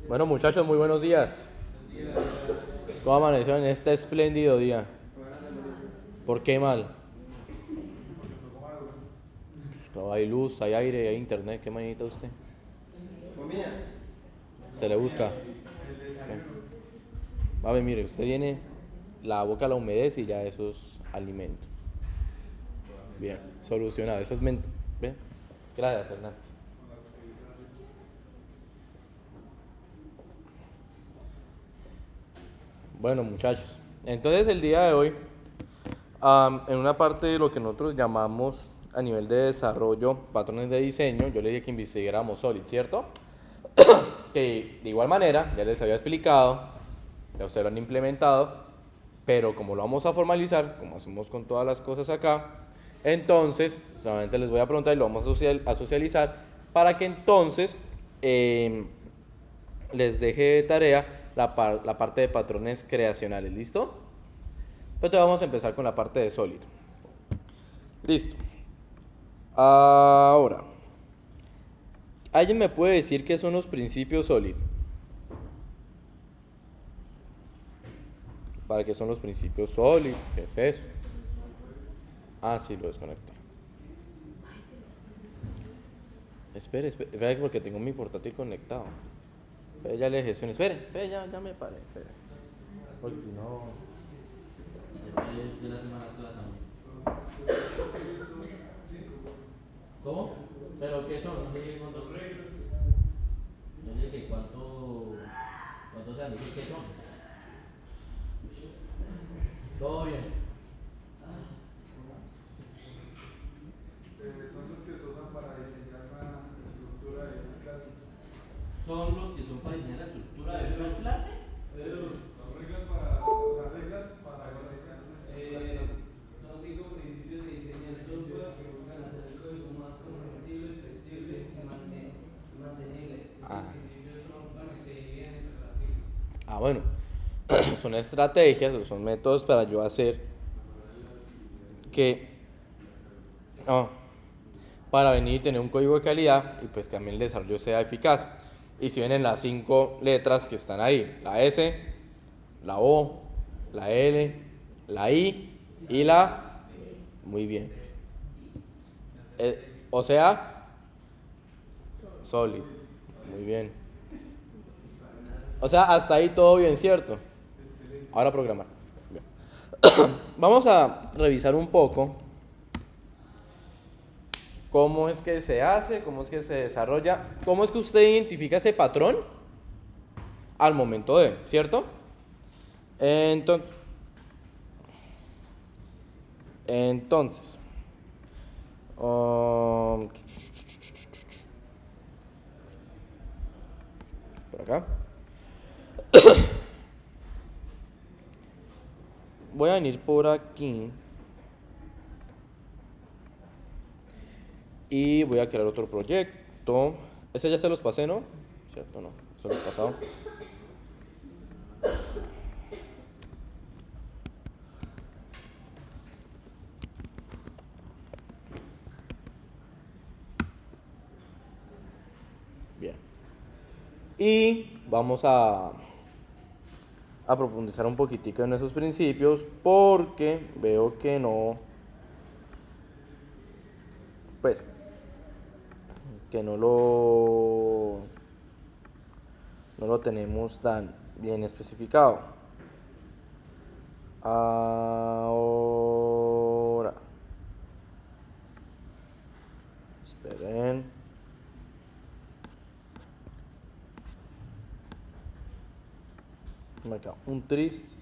Bueno, muchachos, muy buenos días. ¿Cómo amaneció en este espléndido día? ¿Por qué mal? No, hay luz, hay aire, hay internet. ¿Qué manita usted? Se le busca. A ver, mire, usted viene, la boca la humedece y ya eso es alimento. Bien, solucionado. Eso es mente. ¿Ve? Gracias, Hernán. Bueno, muchachos. Entonces, el día de hoy, en una parte de lo que nosotros llamamos a nivel de desarrollo, patrones de diseño, yo le dije que investigáramos Solid, ¿cierto? Que de igual manera, ya les había explicado, ya ustedes lo han implementado, pero como lo vamos a formalizar, como hacemos con todas las cosas acá, entonces solamente les voy a preguntar y lo vamos a socializar para que entonces eh, les deje de tarea la parte de patrones creacionales, ¿listo? Entonces vamos a empezar con la parte de sólido. Listo. Ahora, ¿alguien me puede decir qué son los principios sólidos? ¿Para qué son los principios sólidos? ¿Qué es eso? Ah, sí, lo desconecté. Espere, espere, espere porque tengo mi portátil conectado. Espere, ya le gestioné. Espere, espere, ya me paré. Espere. Porque si no. De las semanas todas ¿Cómo? ¿Pero qué son? No sé cuántos. No sé qué cuántos sean. Dije, ¿qué son? Todo bien. Son los que se usan para diseñar la estructura de una clase. Son los que son para diseñar la estructura de una clase. Las reglas para, o sea, reglas para diseñar una estructura de clase. Son 5 principios de diseño del software que buscan hacer el código más comprensible, flexible y mantenible. Estos Ah, principios son para que se dividen entre las siglas. bueno. Son estrategias o son métodos para yo hacer que. ah, para venir y tener un código de calidad y pues que también el desarrollo sea eficaz. Y si vienen las 5 letras que están ahí, la S, la O, la L, la I y la... Muy bien. O sea, solid. Muy bien. O sea, hasta ahí todo bien, ¿cierto? Ahora programar. Bien. Vamos a revisar un poco cómo es que se hace, cómo es que se desarrolla, cómo es que usted identifica ese patrón al momento de, ¿cierto? Entonces, entonces um, por acá. Voy a venir por aquí y voy a crear otro proyecto. Ese ya se los pasé, ¿no? ¿Cierto? No, se los he pasado. Bien. Y vamos a profundizar un poquitico en esos principios porque veo que no, pues, que no lo tenemos tan bien especificado. Ahora, esperen. Marca un tris.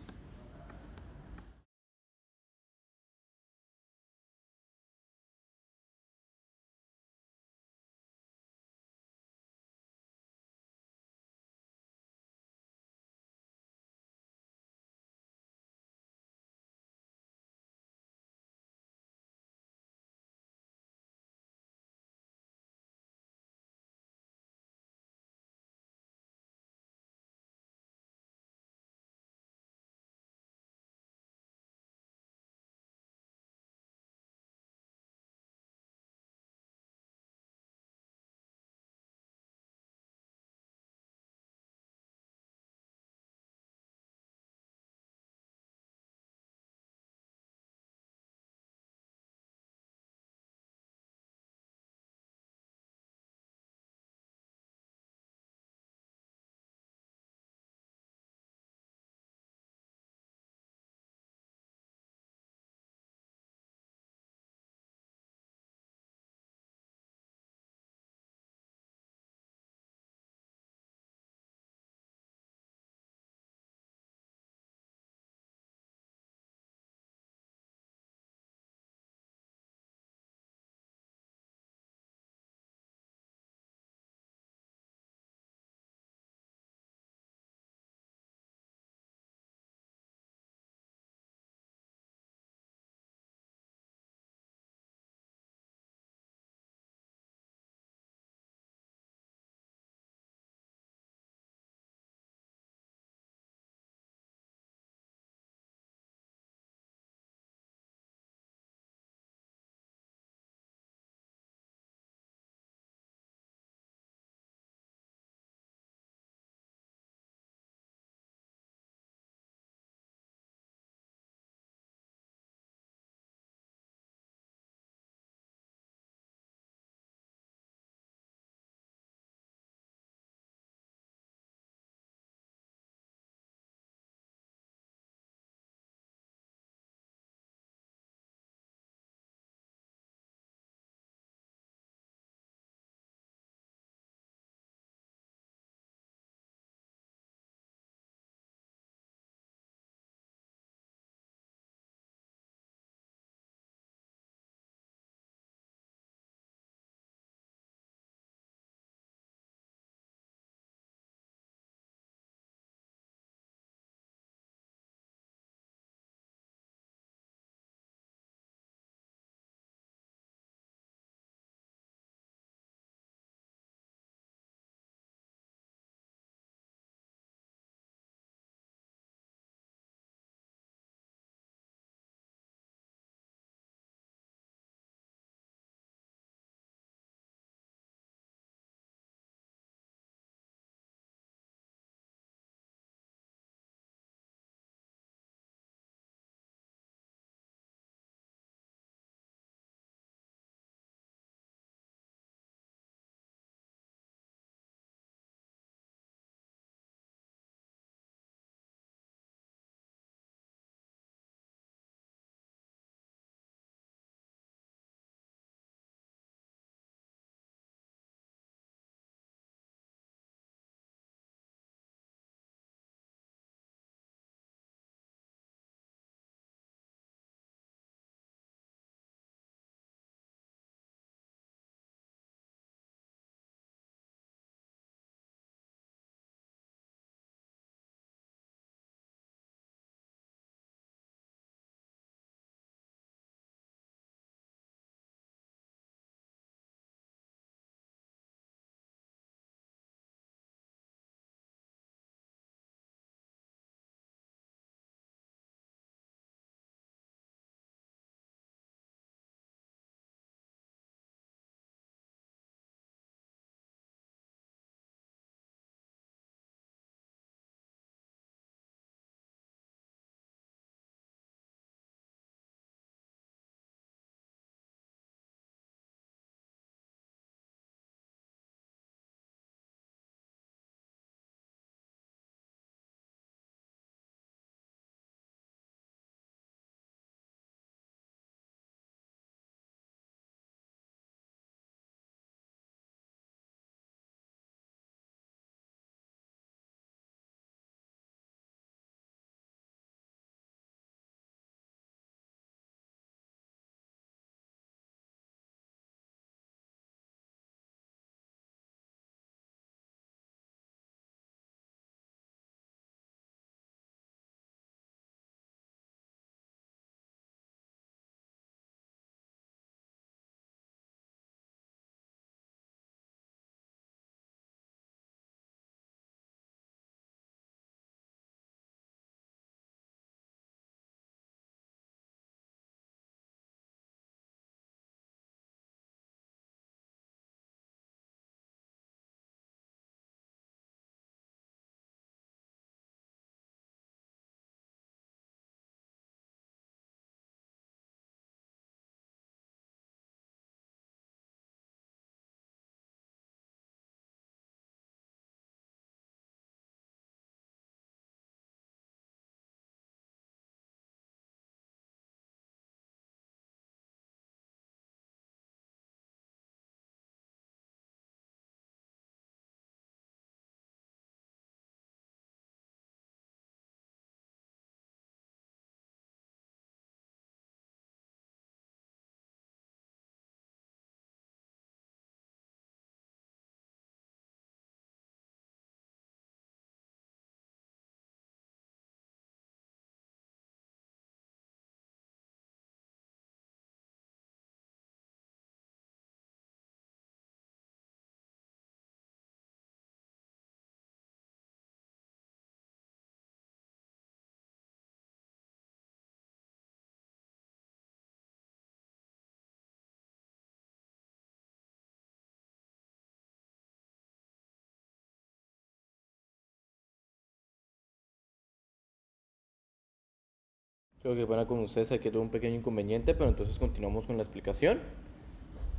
Creo que bueno con ustedes, aquí tuve un pequeño inconveniente, pero entonces continuamos con la explicación.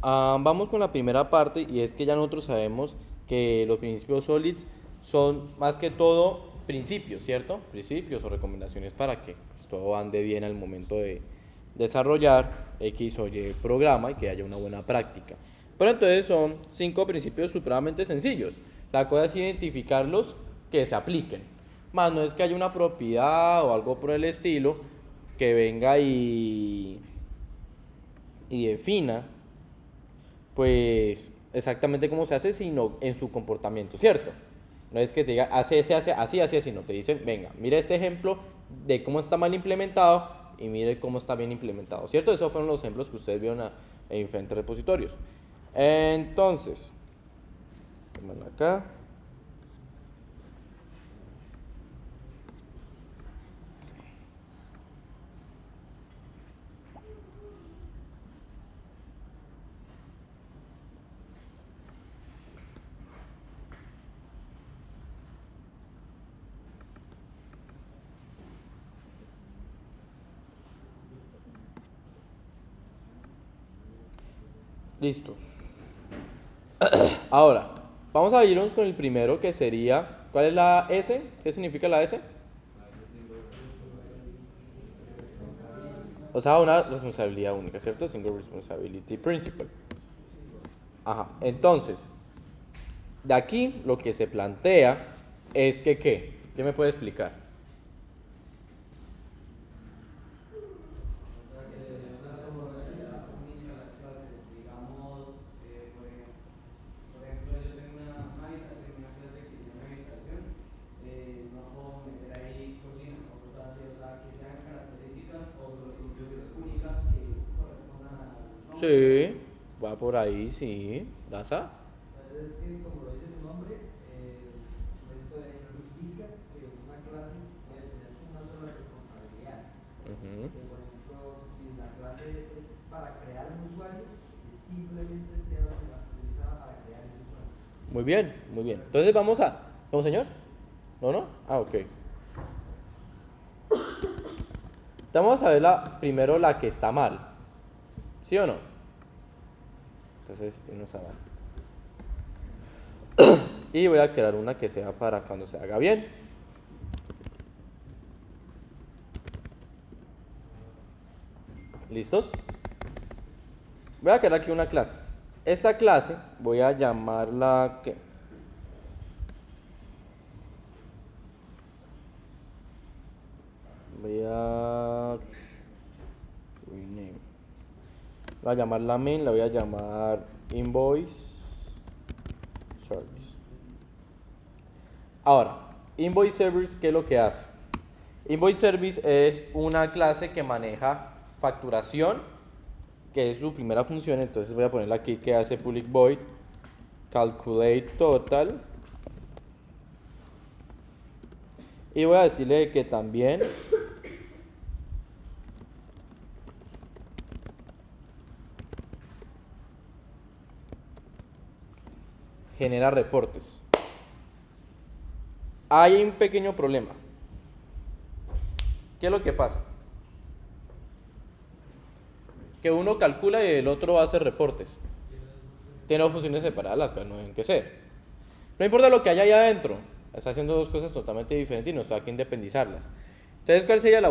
Vamos con la primera parte y es que ya nosotros sabemos que los principios SOLIDS son más que todo principios, ¿cierto? Principios o recomendaciones para que pues, todo ande bien al momento de desarrollar X o Y programa y que haya una buena práctica. Pero entonces son 5 principios supremamente sencillos. La cosa es identificarlos que se apliquen. Más no es que haya una propiedad o algo por el estilo que venga y defina pues exactamente cómo se hace, sino en su comportamiento, ¿cierto? No es que te diga, se hace así, así, así, no te dicen, venga, mira este ejemplo de cómo está mal implementado y mire cómo está bien implementado, ¿cierto? Esos fueron los ejemplos que ustedes vieron en diferentes repositorios. Entonces, vamos acá. Listo. Ahora, vamos a irnos con el primero que sería, ¿cuál es la S? ¿Qué significa la S? O sea, una responsabilidad única, ¿cierto? Single Responsibility Principle. Ajá, entonces, de aquí lo que se plantea es que, ¿qué? ¿Qué me puede explicar? O sea, que se dé una responsabilidad única a la clase. Digamos, por ejemplo, yo tengo una habitación, una clase que tiene una habitación, no puedo meter ahí cocina o cosas así, o sea, que sean características o solicitudes únicas que correspondan al nombre. Sí, va por ahí, sí. ¿Daza? Es que, como lo dice su nombre, esto implica que una clase puede tener una sola responsabilidad. Ujú. Que, por ejemplo, si la clase es para crear un usuario, que simplemente sea utilizada para crear ese usuario. Muy bien, muy bien. Entonces vamos a... ¿Cómo, señor? ¿No, no? Ah, ok. Vamos a ver primero la que está mal. ¿Sí o no? Entonces, irnos a ver. Y voy a crear una que sea para cuando se haga bien. ¿Listos? Voy a crear aquí una clase. Esta clase voy a llamarla... ¿qué? Voy a... rename. Voy a llamarla main, la voy a llamar invoice service. Ahora, invoice service, ¿qué es lo que hace? Invoice service es una clase que maneja facturación, que es su primera función. Entonces voy a ponerla aquí que hace public void calculate total. Y voy a decirle que también genera reportes. Hay un pequeño problema. ¿Qué es lo que pasa? Que uno calcula y el otro hace reportes. Tiene dos funciones separadas, las cuales no deben que ser. No importa lo que haya ahí adentro, está haciendo dos cosas totalmente diferentes y no hay que independizarlas. Entonces, ¿cuál sería la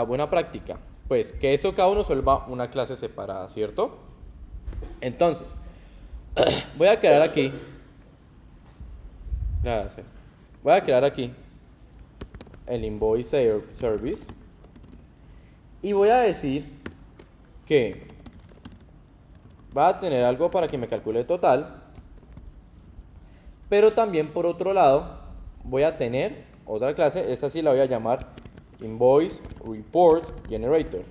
buena práctica? Pues que eso cada uno suelva una clase separada, ¿cierto? Entonces, voy a crear aquí. Gracias. Voy a crear aquí el invoice service y voy a decir que va a tener algo para que me calcule el total, pero también por otro lado voy a tener otra clase, esa sí la voy a llamar invoice report generator.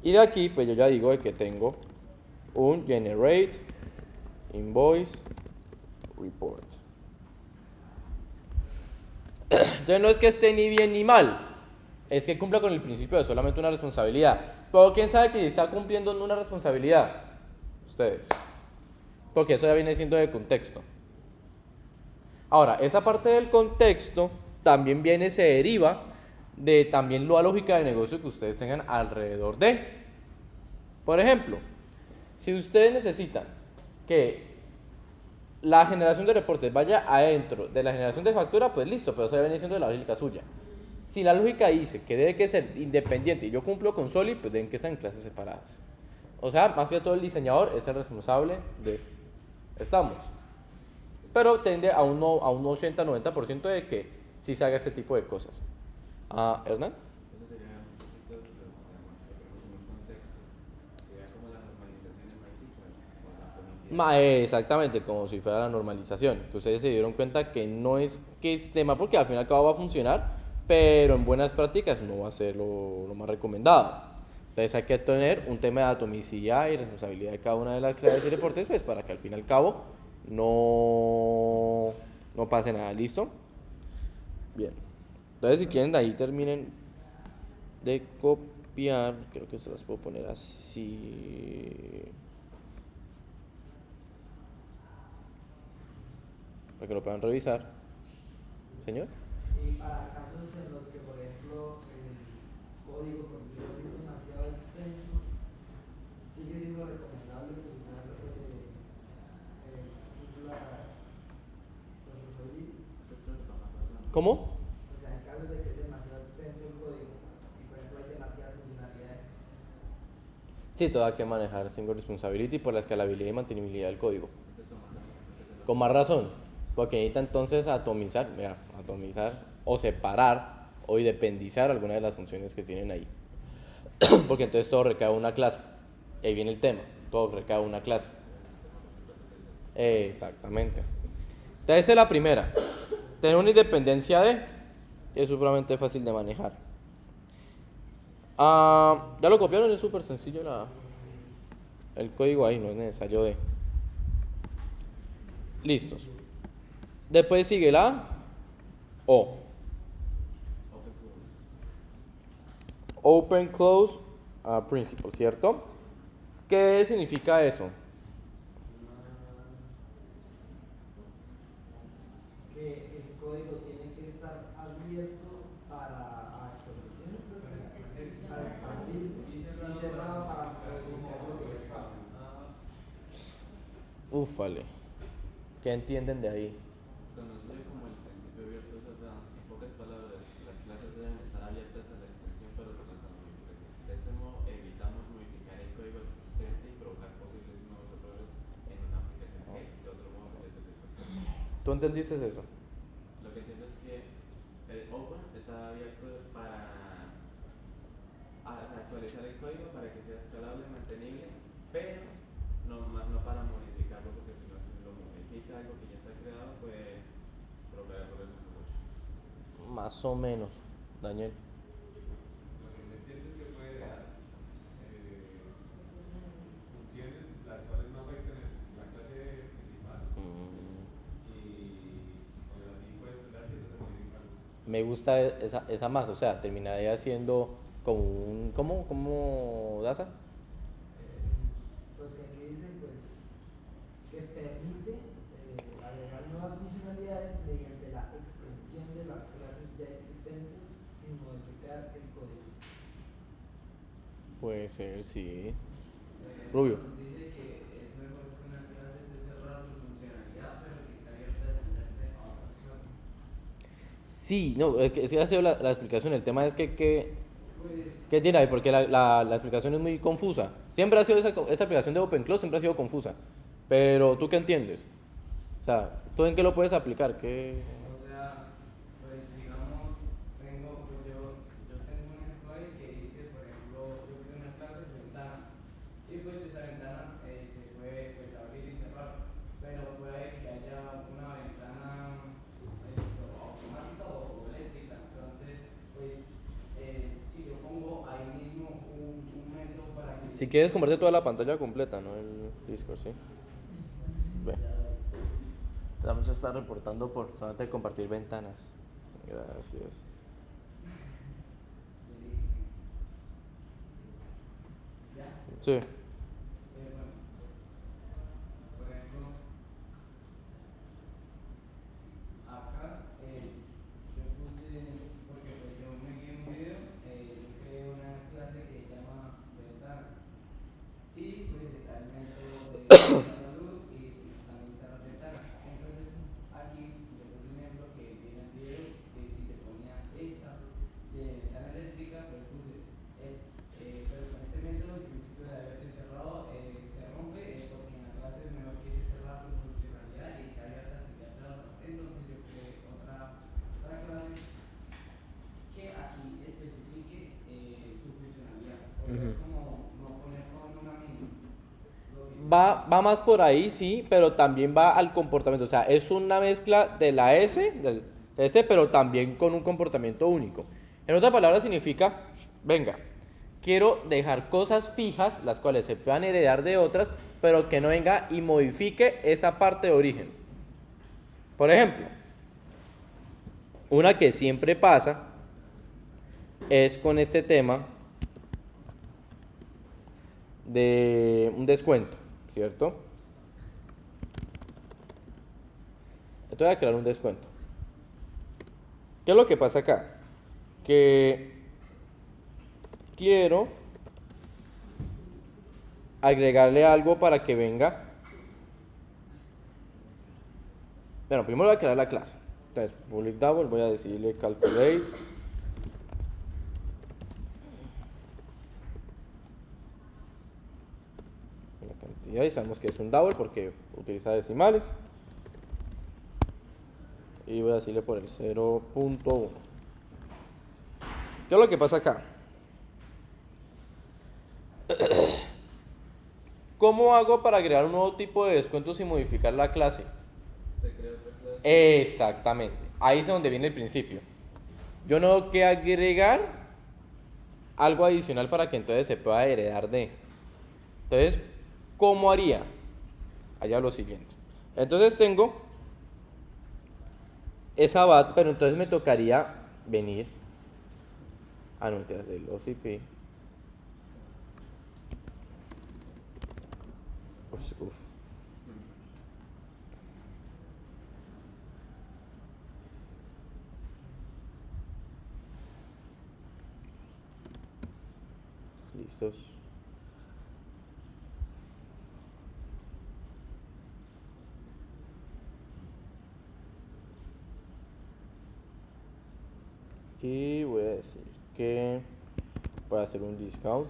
Y de aquí pues yo ya digo de que tengo un generate invoice report. Entonces no es que esté ni bien ni mal, es que cumpla con el principio de solamente una responsabilidad. Pero ¿quién sabe que está cumpliendo en una responsabilidad? Ustedes. Porque eso ya viene siendo de contexto. Ahora, esa parte del contexto también se deriva de también la lógica de negocio que ustedes tengan alrededor de. Por ejemplo, si ustedes necesitan que la generación de reportes vaya adentro de la generación de factura, pues listo, pero eso viene siendo la lógica suya. Si la lógica dice que debe que ser independiente y yo cumplo con Solid, pues deben que estar en clases separadas. O sea, más que todo el diseñador es el responsable de estamos. Pero tende a un 80-90% de que sí se haga ese tipo de cosas. ¿Hernán? Eso sería un poquito, pero como un contexto, sería como la normalización en MySQL o la atomicidad. Exactamente, como si fuera la normalización. Que ustedes se dieron cuenta que no es que es tema, porque al fin y al cabo va a funcionar, pero en buenas prácticas no va a ser lo más recomendado. Entonces hay que tener un tema de atomicidad y responsabilidad de cada una de las claves y reportes, pues para que al fin y al cabo no pase nada. ¿Listo? Bien. Entonces si quieren ahí terminen de copiar, creo que se las puedo poner así para que lo puedan revisar. Señor. Y para casos en los que, por ejemplo, el código contigo es demasiado extenso, sigue siendo recomendable utilizar Singular Repository. ¿Cómo? O sea, en caso de que es demasiado extenso el código y, por ejemplo, hay demasiadas funcionalidades. Sí, todo hay que manejar single responsibility por la escalabilidad y mantenibilidad del código. Con más razón, porque necesita entonces atomizar o separar o independizar algunas de las funciones que tienen ahí. Porque entonces todo recae en una clase. Y ahí viene el tema, todo recae en una clase. Exactamente. Entonces esa es la primera. Tener una independencia de es supremamente fácil de manejar. Ya lo copiaron, es súper sencillo el código ahí, no es necesario de. Listos. Después sigue la O. Open Close Principle, ¿cierto? ¿Qué significa eso? Que el código tiene que estar abierto para actualizaciones, para expandirse, y cerrado para modificar lo que ya estaba. Ufale. ¿Qué entienden de ahí? Conoce como el principio abierto, o sea, en pocas palabras, las clases deben estar abiertas a la extensión, pero no a las modificaciones. De este modo, evitamos modificar el código existente y provocar posibles nuevos errores en una aplicación que de otro modo sería satisfactoria. ¿Tú entendiste eso? Lo que entiendo es que el Open está abierto para actualizar el código para que sea escalable y mantenible, pero no para modificarlo, porque si no, si lo modifica algo que ya está creado, puede provocar errores en el Más o menos, Daniel. Lo que se entiende es que puede dejar funciones las cuales no afecten la clase principal y pues así puedes tener si no se modifica algo. Me gusta esa más, o sea, terminaría siendo como un. ¿Cómo, Daza? Pues que aquí dice pues que permite agregar nuevas funcionalidades mediante la extensión de las clases ya existentes sin modificar el código. Puede ser, sí. Rubio. Dice que es mejor que una clase se cerrara su funcionalidad, pero que esté abierta a extenderse a otras clases. Sí, no, es que ha sido la explicación. El tema es que Pues, ¿qué tiene ahí? Porque la explicación es muy confusa. Siempre ha sido esa aplicación de OpenClaw, siempre ha sido confusa. Pero ¿tú qué entiendes? O sea, ¿tú en qué lo puedes aplicar? ¿Qué? o sea, pues digamos, pues yo tengo un ejemplo ahí que dice, por ejemplo, yo creo una clase de ventana y pues esa ventana se puede pues abrir y cerrar, pero puede que haya una ventana automática o eléctrica, entonces pues si yo pongo ahí mismo un método para que. Si quieres, comparte toda la pantalla completa, ¿no? El Discord, sí. Ve. Te vamos a estar reportando por solamente compartir ventanas. Gracias. ¿Ya? Sí. Bueno, por ejemplo, acá yo puse, porque pues yo me guío va más por ahí, sí, pero también va al comportamiento. O sea, es una mezcla de la S, del S, pero también con un comportamiento único. En otras palabras, significa, venga, quiero dejar cosas fijas, las cuales se puedan heredar de otras, pero que no venga y modifique esa parte de origen. Por ejemplo, una que siempre pasa es con este tema de un descuento, ¿cierto? Entonces voy a crear un descuento. ¿Qué es lo que pasa acá? Que quiero agregarle algo para que venga. Bueno, primero voy a crear la clase. Entonces, public double, voy a decirle calculate. La cantidad, y sabemos que es un double porque utiliza decimales. Y voy a decirle por el 0.1. ¿Qué es lo que pasa acá? ¿Cómo hago para agregar un nuevo tipo de descuento sin modificar la clase? Se crea otra clase. Exactamente. Ahí es donde viene el principio. Yo no tengo que agregar algo adicional para que entonces se pueda heredar de. Entonces, ¿cómo haría? Allá lo siguiente. Entonces tengo esa bat, pero entonces me tocaría venir a no mentiras, del OCP. Uf. Listos. Y voy a decir que voy a hacer un discount.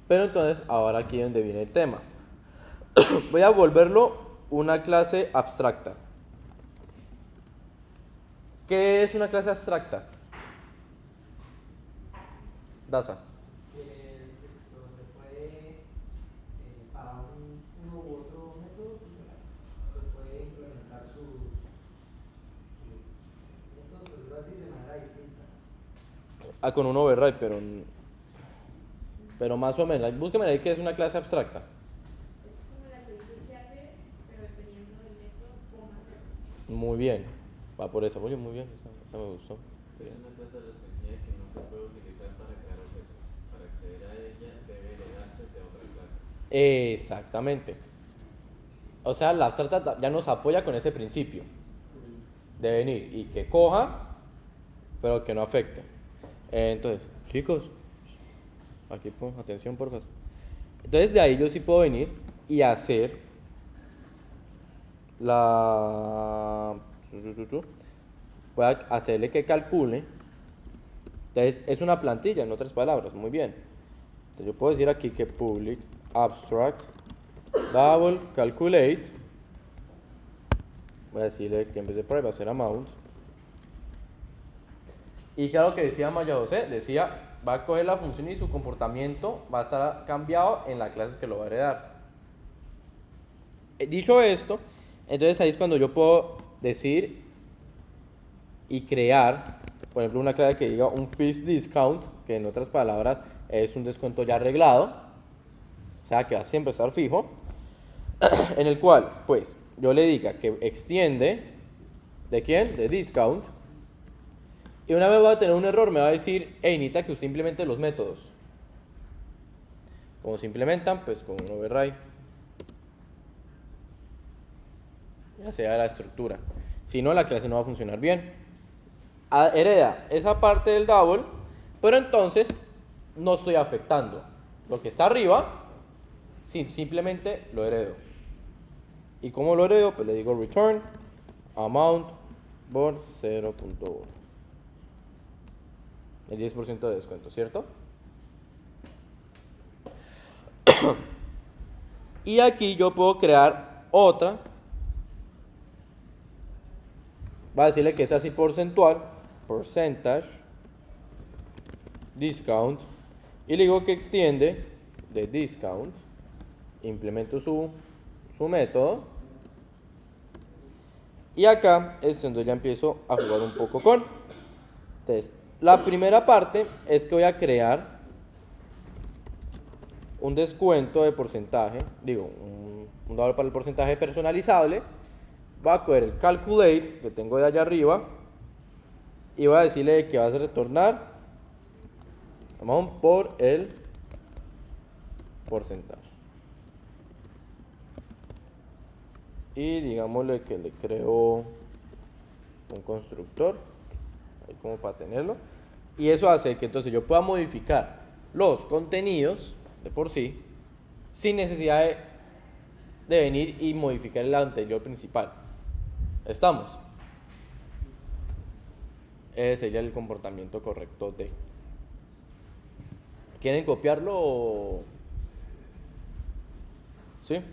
Pero entonces, ahora aquí es donde viene el tema. Voy a volverlo una clase abstracta. ¿Qué es una clase abstracta? Daza. Esto se puede, para uno u otro método, se puede implementar sus métodos, por decirlo así, de manera distinta. Ah, con un override, pero más o menos. Búsqueme ahí qué es una clase abstracta. Es como la solicitud que hace, pero dependiendo del método, cómo hacerlo. Muy bien. Va por esa. Oye, muy bien. Esa me gustó. Es una clase restringida que no se puede utilizar para crear objetos. Para acceder a ella debe heredarse de otra clase. Exactamente. O sea, la abstracta ya nos apoya con ese principio de venir y que coja, pero que no afecte. Entonces, chicos, aquí pon atención, por favor. Entonces, de ahí yo sí puedo venir y hacer la. Voy a hacerle que calcule. Entonces, es una plantilla, en otras palabras, muy bien. Entonces, yo puedo decir aquí que public abstract double calculate. Voy a decirle que en vez de price va a ser amount. Y claro que decía Maya José, decía, va a coger la función y su comportamiento va a estar cambiado en la clase que lo va a heredar. Dicho esto, entonces ahí es cuando yo puedo decir y crear, por ejemplo, una clase que diga un fixed discount, que en otras palabras es un descuento ya arreglado, o sea que va a siempre estar fijo, en el cual, pues, yo le diga que extiende, ¿de quién? De discount. Y una vez va a tener un error, me va a decir, hey, necesita que usted implemente los métodos. ¿Cómo se implementan? Pues con un override. Ya sea la estructura. Si no, la clase no va a funcionar bien. Hereda esa parte del double, pero entonces no estoy afectando lo que está arriba, simplemente lo heredo. ¿Y cómo lo heredo? Pues le digo return amount por 0.1. El 10% de descuento, ¿cierto? Y aquí yo puedo crear otra. Va a decirle que es así porcentual, percentage, discount. Y le digo que extiende de discount implemento su método. Y acá es donde ya empiezo a jugar un poco con. Entonces, la primera parte es que voy a crear un descuento de porcentaje, digo, un valor para el porcentaje personalizable. Voy a coger el calculate que tengo de allá arriba y voy a decirle que vas a retornar vamos por el porcentaje. Y digámosle que le creo un constructor, ahí como para tenerlo. Y eso hace que entonces yo pueda modificar los contenidos de por sí, sin necesidad de venir y modificar el anterior principal. ¿Estamos? Ese sería el comportamiento correcto de. ¿Quieren copiarlo o...? ¿Sí? Ok.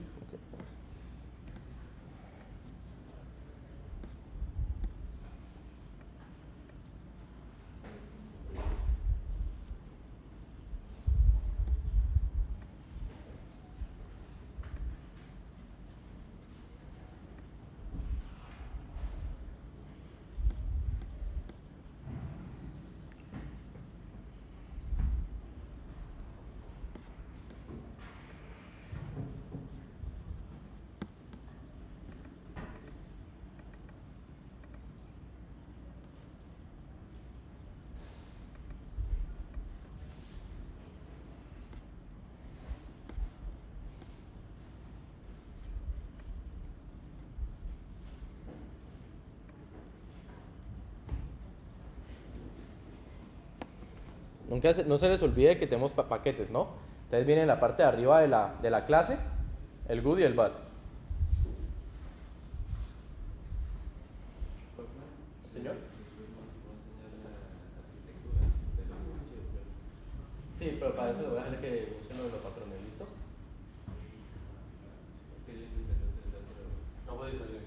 No se les olvide que tenemos paquetes, ¿no? Entonces viene en la parte de arriba de la clase, el good y el bad. Señor. Sí, pero para eso le voy a dejar que busquen lo de los patrones, ¿listo? No puede salir.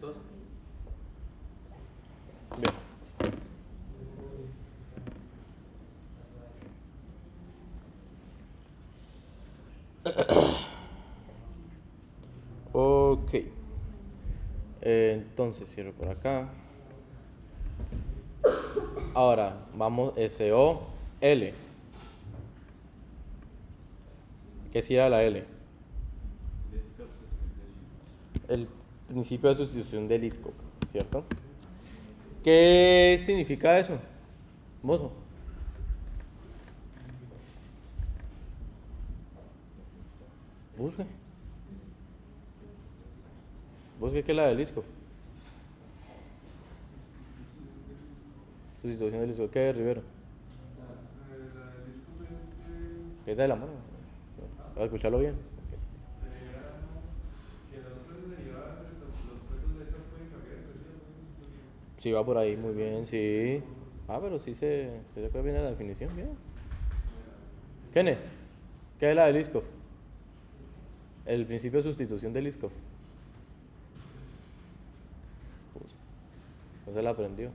¿Listos? Bien. Ok. Entonces cierro por acá. Ahora vamos SOL. ¿Qué será la L? Liskov substitution. El principio de sustitución del Liskov, ¿cierto? ¿Qué significa eso, mozo? Busque. Busque qué es la del Liskov. Sustitución del Liskov. ¿Qué es, Rivero? ¿Qué es de la mano? ¿Vas a escucharlo bien? Que las clases derivadas entre los objetos de esta pueden cambiar entre sí. Sí, va por ahí, muy bien, sí. Ah, pero sí se acuerda bien de la definición, bien. Kenneth, ¿qué es la de Liskov? El principio de sustitución de Liskov. No se la aprendió.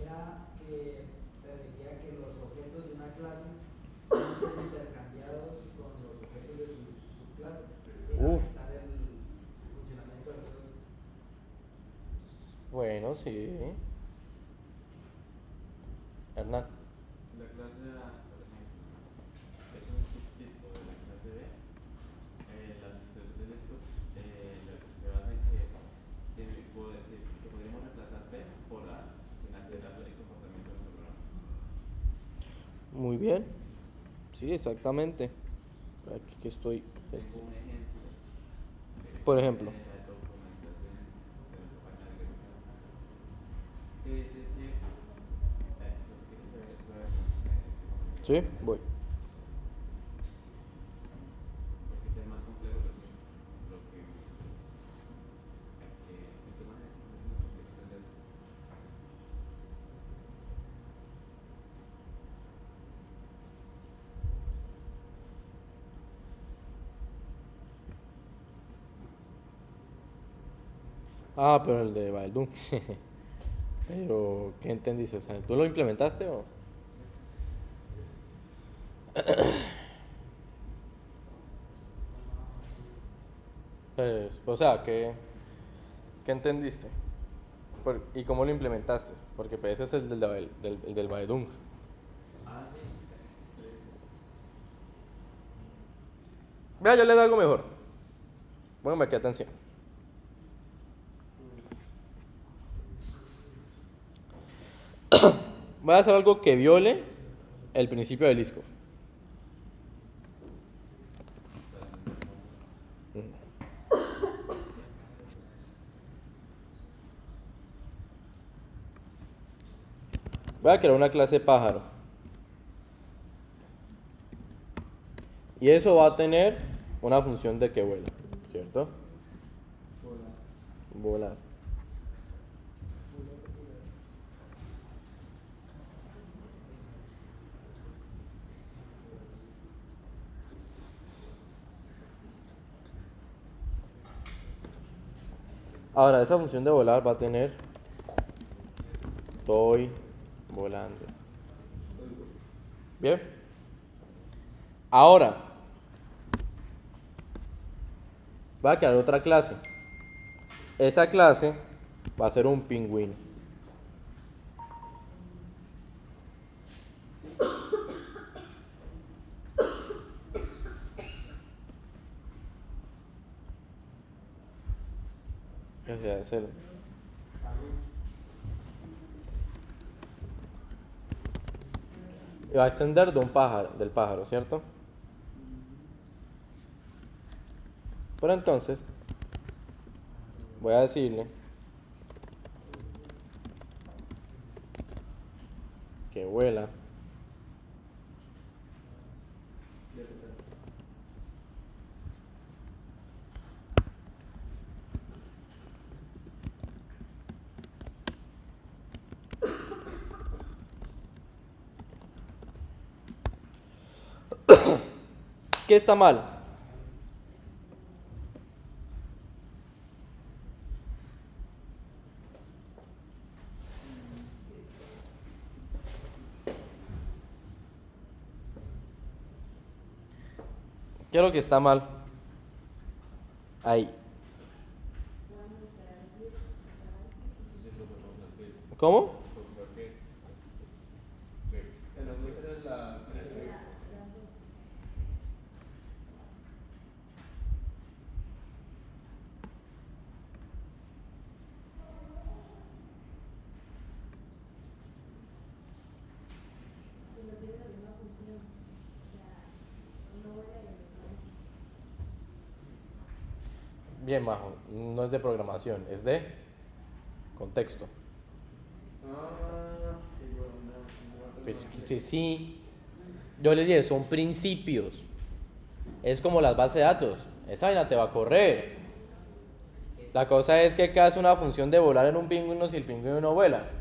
Era que permitía que los objetos de una clase puedan ser intercambiados con los objetos de sus subclases, sin Uf. afectar el funcionamiento del código. Bueno, sí. Hernán. Si la clase A, por ejemplo, es un subtipo de la clase B, la sustitución de Liskov se basa en que puedo decir que podríamos reemplazar B por A sin alterar el comportamiento de nuestro programa. Muy bien. Sí, exactamente. Aquí que estoy. Tengo un ejemplo Por ejemplo. de la documentación de nuestra página de Gráfica. Que dice que, no sé qué dice, Sí, voy. porque sea más complejo lo que en tu manera es muy complejo entender. Ah, pero el de Baldum. Pero, ¿qué entendiste? O sea, ¿tú lo implementaste o...? Pues, o sea, ¿qué entendiste? ¿Y cómo lo implementaste? Porque pues, ese es el del Baedung. Ah, sí, Vea, yo le doy algo mejor. Póngame aquí atención. Voy a hacer algo que viole el principio de Liskov. Voy a crear una clase pájaro. Y eso va a tener una función de que vuela, ¿cierto? Volar. Ahora, esa función de volar va a tener estoy volando. Bien. Ahora, voy a crear otra clase. Esa clase va a ser un pingüino. O sea, y va a extender de del pájaro, ¿cierto? Pero entonces, voy a decirle que vuela. ¿Qué está mal? ¿Qué es lo que está mal? Ahí. ¿Cómo? En los dos eres la. Bien, Majo. No es de programación, es de contexto. Pues sí. Yo les dije, son principios. Es como las bases de datos. Esa vaina te va a correr. La cosa es que hace una función de volar en un pingüino si el pingüino no vuela.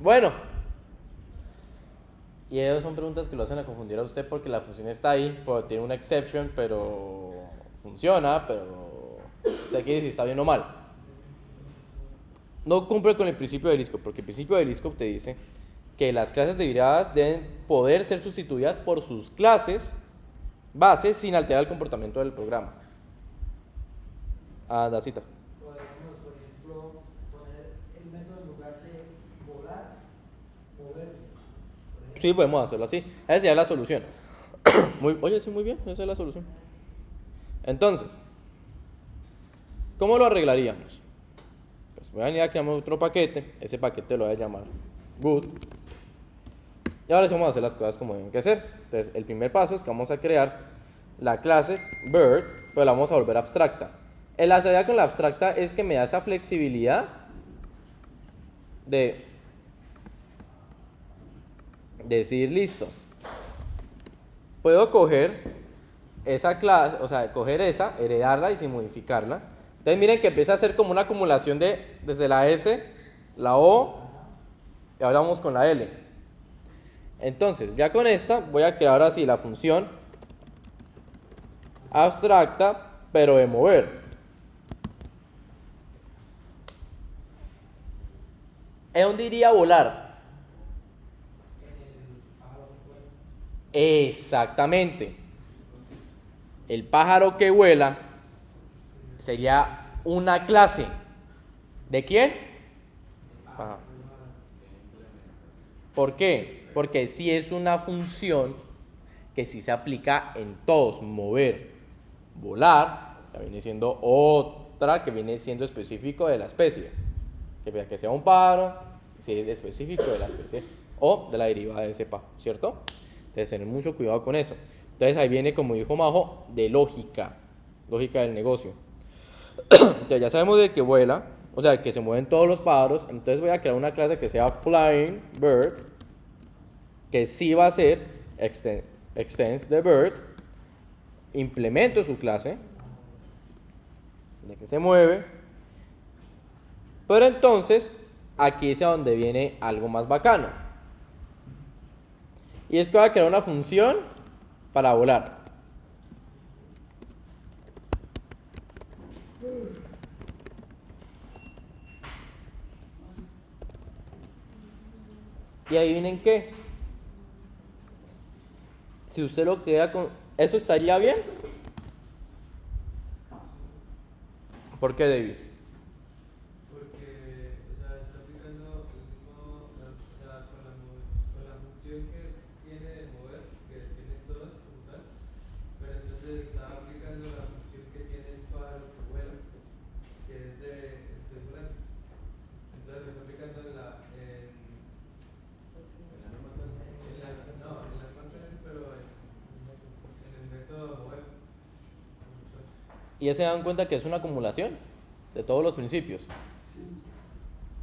Bueno. Y esas son preguntas que lo hacen a confundir a usted porque la función está ahí, pero tiene una exception, pero funciona, pero usted quiere si está bien o mal. No cumple con el principio de Liskov, porque el principio de Liskov te dice que las clases derivadas deben poder ser sustituidas por sus clases bases sin alterar el comportamiento del programa. Anda, cita. Podemos, por ejemplo, poner el método en lugar de volar, moverse. Por ejemplo. Sí, podemos hacerlo así. Esa sería la solución. Oye, sí, muy bien, esa es la solución. Entonces, ¿cómo lo arreglaríamos? Pues voy a venir a crear otro paquete. Ese paquete lo voy a llamar good. Y ahora sí vamos a hacer las cosas como deben que ser. Entonces, el primer paso es que vamos a crear la clase bird, pero la vamos a volver abstracta. La idea con la abstracta es que me da esa flexibilidad de decir, listo, puedo coger esa clase, o sea, coger esa, heredarla y sin modificarla. Entonces miren que empieza a ser como una acumulación desde la S, la O, y ahora vamos con la L. Entonces, ya con esta voy a crear ahora sí la función abstracta, pero de mover. ¿En dónde iría a volar? Exactamente. El pájaro que vuela sería una clase. ¿De quién? Ajá. ¿Por qué? Porque sí es una función que sí se aplica en todos. Mover, volar, que viene siendo otra que viene siendo específico de la especie. Que sea un pájaro, si es específico de la especie o de la derivada de ese pájaro, ¿cierto? Entonces, tener mucho cuidado con eso. Entonces, ahí viene, como dijo Majo, de lógica del negocio. Entonces, ya sabemos de que vuela, o sea, que se mueven todos los pájaros. Entonces, voy a crear una clase que sea flying bird, que sí va a ser extends the bird, implemento su clase, de que se mueve. Pero entonces, aquí es a donde viene algo más bacano. Y es que voy a crear una función para volar. Y adivinen qué. Si usted lo queda con... ¿Eso estaría bien? ¿Por qué, David? Porque, o sea, está aplicando el mismo, o sea, con la función que tiene de mover, que tienen todas como tal, pero entonces está aplicando la función que tiene el pájaro que vuela, que es de volante. Entonces lo está aplicando en la misma clase, no, en la misma clase, pero en el método mover. Y ya se dan cuenta que es una acumulación de todos los principios.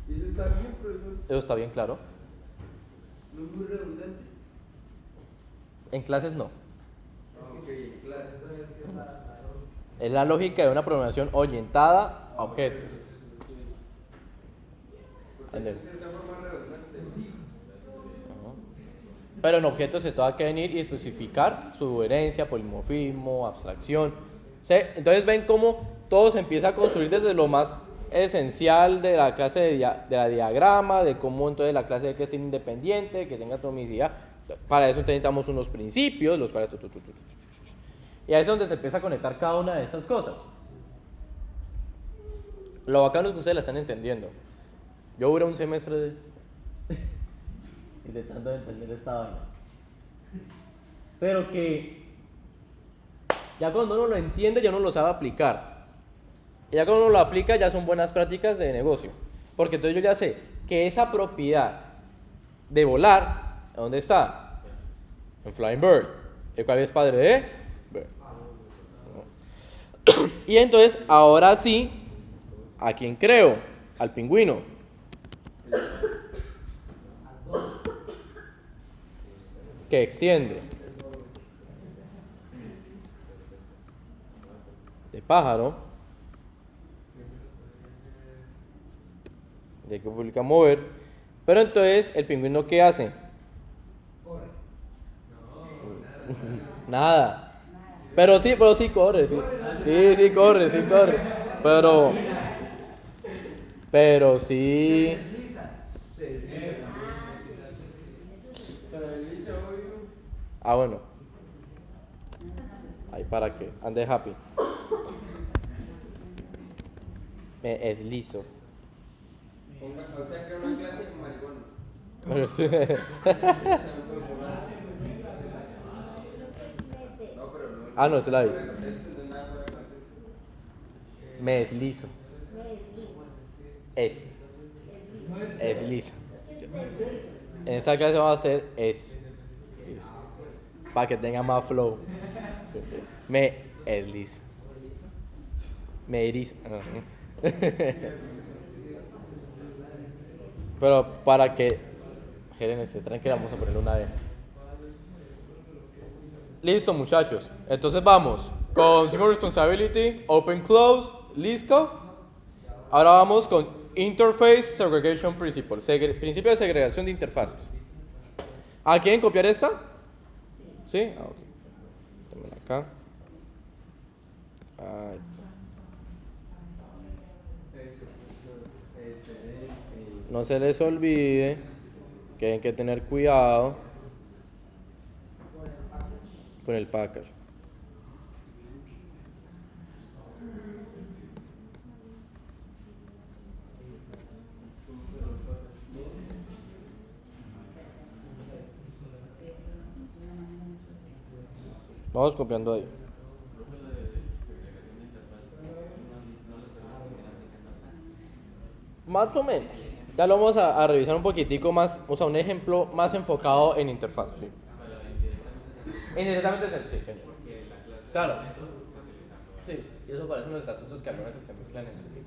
Y eso está bien, profesor. Eso está bien claro. No es muy redundante. En clases no. Ok, en clase. Es la lógica de una programación orientada a objetos. Porque es de cierta forma redundante. Pero en objetos se tenga que venir y especificar su herencia, polimorfismo, abstracción. Entonces ven cómo todo se empieza a construir desde lo más esencial de la clase de la diagrama, de cómo entonces la clase hay que ser independiente, que tenga atomicidad. Para eso necesitamos unos principios, los cuales... Y ahí es donde se empieza a conectar cada una de estas cosas. Lo bacano es que ustedes la están entendiendo. Yo duré un semestre intentando entender esta vaina. Pero que ya cuando uno lo entiende, ya uno lo sabe aplicar. Y ya cuando uno lo aplica, ya son buenas prácticas de negocio. Porque entonces yo ya sé que esa propiedad de volar, ¿dónde está? En Flying Bird. ¿El cual es padre de Bird? Y entonces, ahora sí, ¿a quién creo? Al pingüino. Que extiende. De pájaro. De que publica mover. Pero entonces, ¿el pingüino qué hace? Corre. Nada. Pero sí corre, sí. Sí corre. Pero sí. Ah, bueno. Ahí para que ande happy. Me deslizo. Ahorita creo una clase con marihuana. Ah, no, se la vi. Me deslizo. Es liso. En esa clase vamos a hacer liso. Para que tenga más flow. Me deslizo. Me erizo. Pero para que gérense, tranquila, vamos a ponerle una E. Listo, muchachos. Entonces vamos con Single Responsibility, Open Close, Liskov. Ahora vamos con Interface Segregation Principle, principio de segregación de interfaces. ¿Ah, quieren copiar esta? ¿Sí? Ah, ok. Tómenla acá. Ay. No se les olvide que hay que tener cuidado con el package. Vamos copiando ahí. Más o menos. Ya lo vamos a revisar un poquitico más, o sea, un ejemplo más enfocado en interfaz. Sí. Indirectamente sí, señor. Claro. Sí, y eso parece unos estatutos que algunas se mezclan entre sí.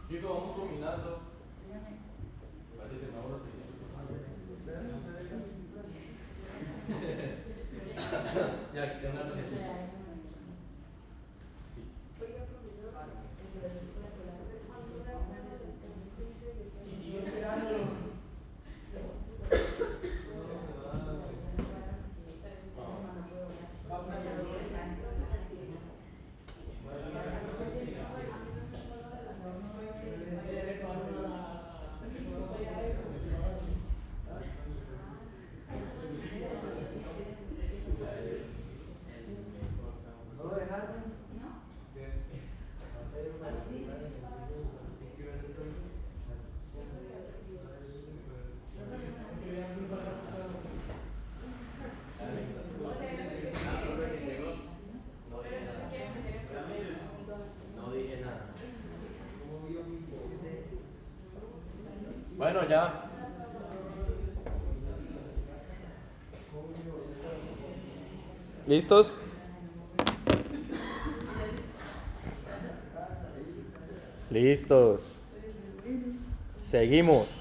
Chico, vamos combinando. Así que vamos ya, aquí tengo una tarjetita. Sí. Oiga, profesor, cuando era una decepción, se dice que ¿No lo dejaron? No dije nada. Bueno, ya. ¿Listos? Listos. Seguimos.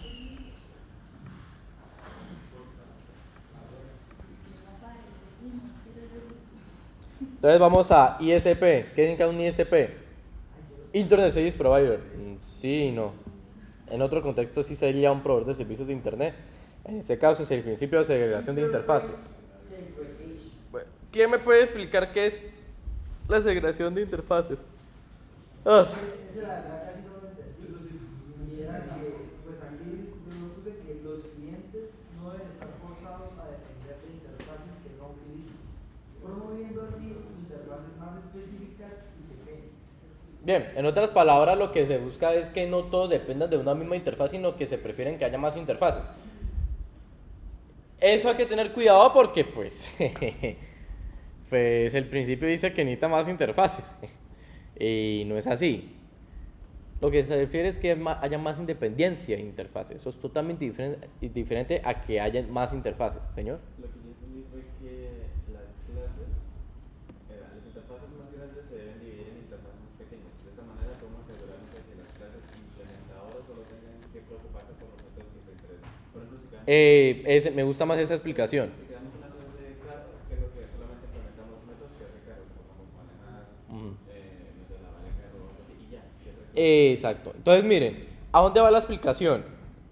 Entonces vamos a ISP. ¿Qué significa un ISP? Internet Service Provider. Sí y no. En otro contexto sí sería un proveedor de servicios de Internet. En este caso es el principio de segregación de interfaces. Bueno, ¿quién me puede explicar qué es la segregación de interfaces? Ah. Esa la verdad casi no lo entendí. Y era que, pues aquí yo puse que los clientes no deben estar forzados a depender de interfaces que no utilizan, promoviendo así interfaces más específicas y pequeñas. Bien, en otras palabras lo que se busca es que no todos dependan de una misma interfaz, sino que se prefieren que haya más interfaces. Eso hay que tener cuidado porque pues, pues el principio dice que necesita más interfaces y no es así. Lo que se refiere es que haya más independencia en interfaces. Eso es totalmente diferente a que haya más interfaces, señor. Lo que yo entendí fue que las interfaces más grandes se deben dividir en interfaces más pequeñas. De esta manera podemos asegurarnos de que las clases implementadoras solo tengan que preocuparse por los métodos que les interesan. Por ejemplo, Me gusta más esa explicación. si creamos una clase de carro, que es lo que solamente implementamos métodos que hace carro, como vamos a manejar, no sé, la vale carro o algo así, y ya. Exacto. Entonces, miren, ¿a dónde va la explicación?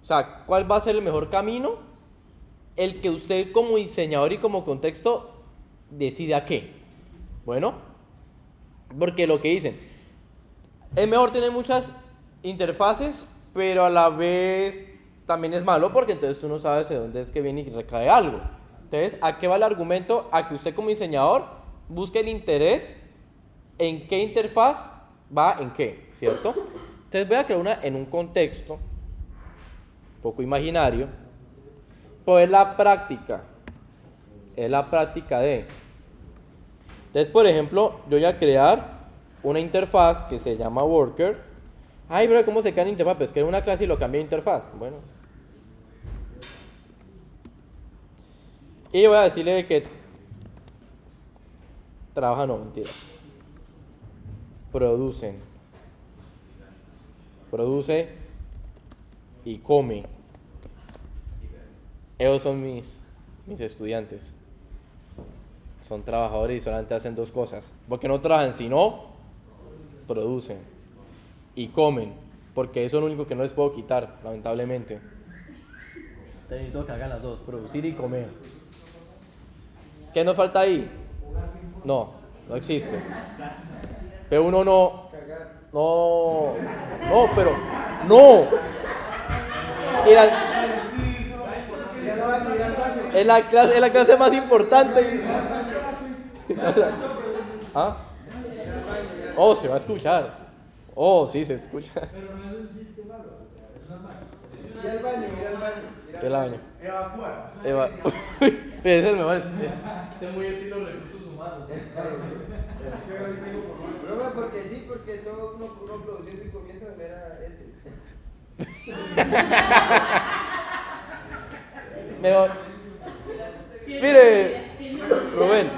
O sea, ¿cuál va a ser el mejor camino? El que usted como diseñador y como contexto decida qué. Bueno, porque lo que dicen, es mejor tener muchas interfaces, pero a la vez también es malo porque entonces tú no sabes de dónde es que viene y recae algo. Entonces, ¿a qué va el argumento? A que usted como diseñador busque el interés en qué interfaz va en qué, ¿cierto? Entonces voy a crear una en un contexto un poco imaginario, pues es la práctica de. Entonces, por ejemplo, yo voy a crear una interfaz que se llama worker. Ay, pero ¿cómo se crea en interfaz? Pues que una clase y lo cambié de interfaz. Bueno. Y voy a decirle que trabaja, no, mentira. Produce y come. Ellos son mis estudiantes. Son trabajadores y solamente hacen dos cosas. Porque no trabajan, sino producen y comen. Porque eso es lo único que no les puedo quitar, lamentablemente. Necesito que hagan las dos, producir y comer. ¿Qué nos falta ahí? No existe. P1 no, pero no. Es la clase más importante. ¿Ah? Oh, se va a escuchar. Oh, sí, se escucha. Pero no es un chiste malo, o sea, es normal. Mira el baño. ¿Qué el baño? Evacuar. Ese es el mejor. Ese es muy estilo recursos humanos. Broma, porque sí, porque todo uno produciendo y comiendo era ese. Mejor. Mire, Rubén,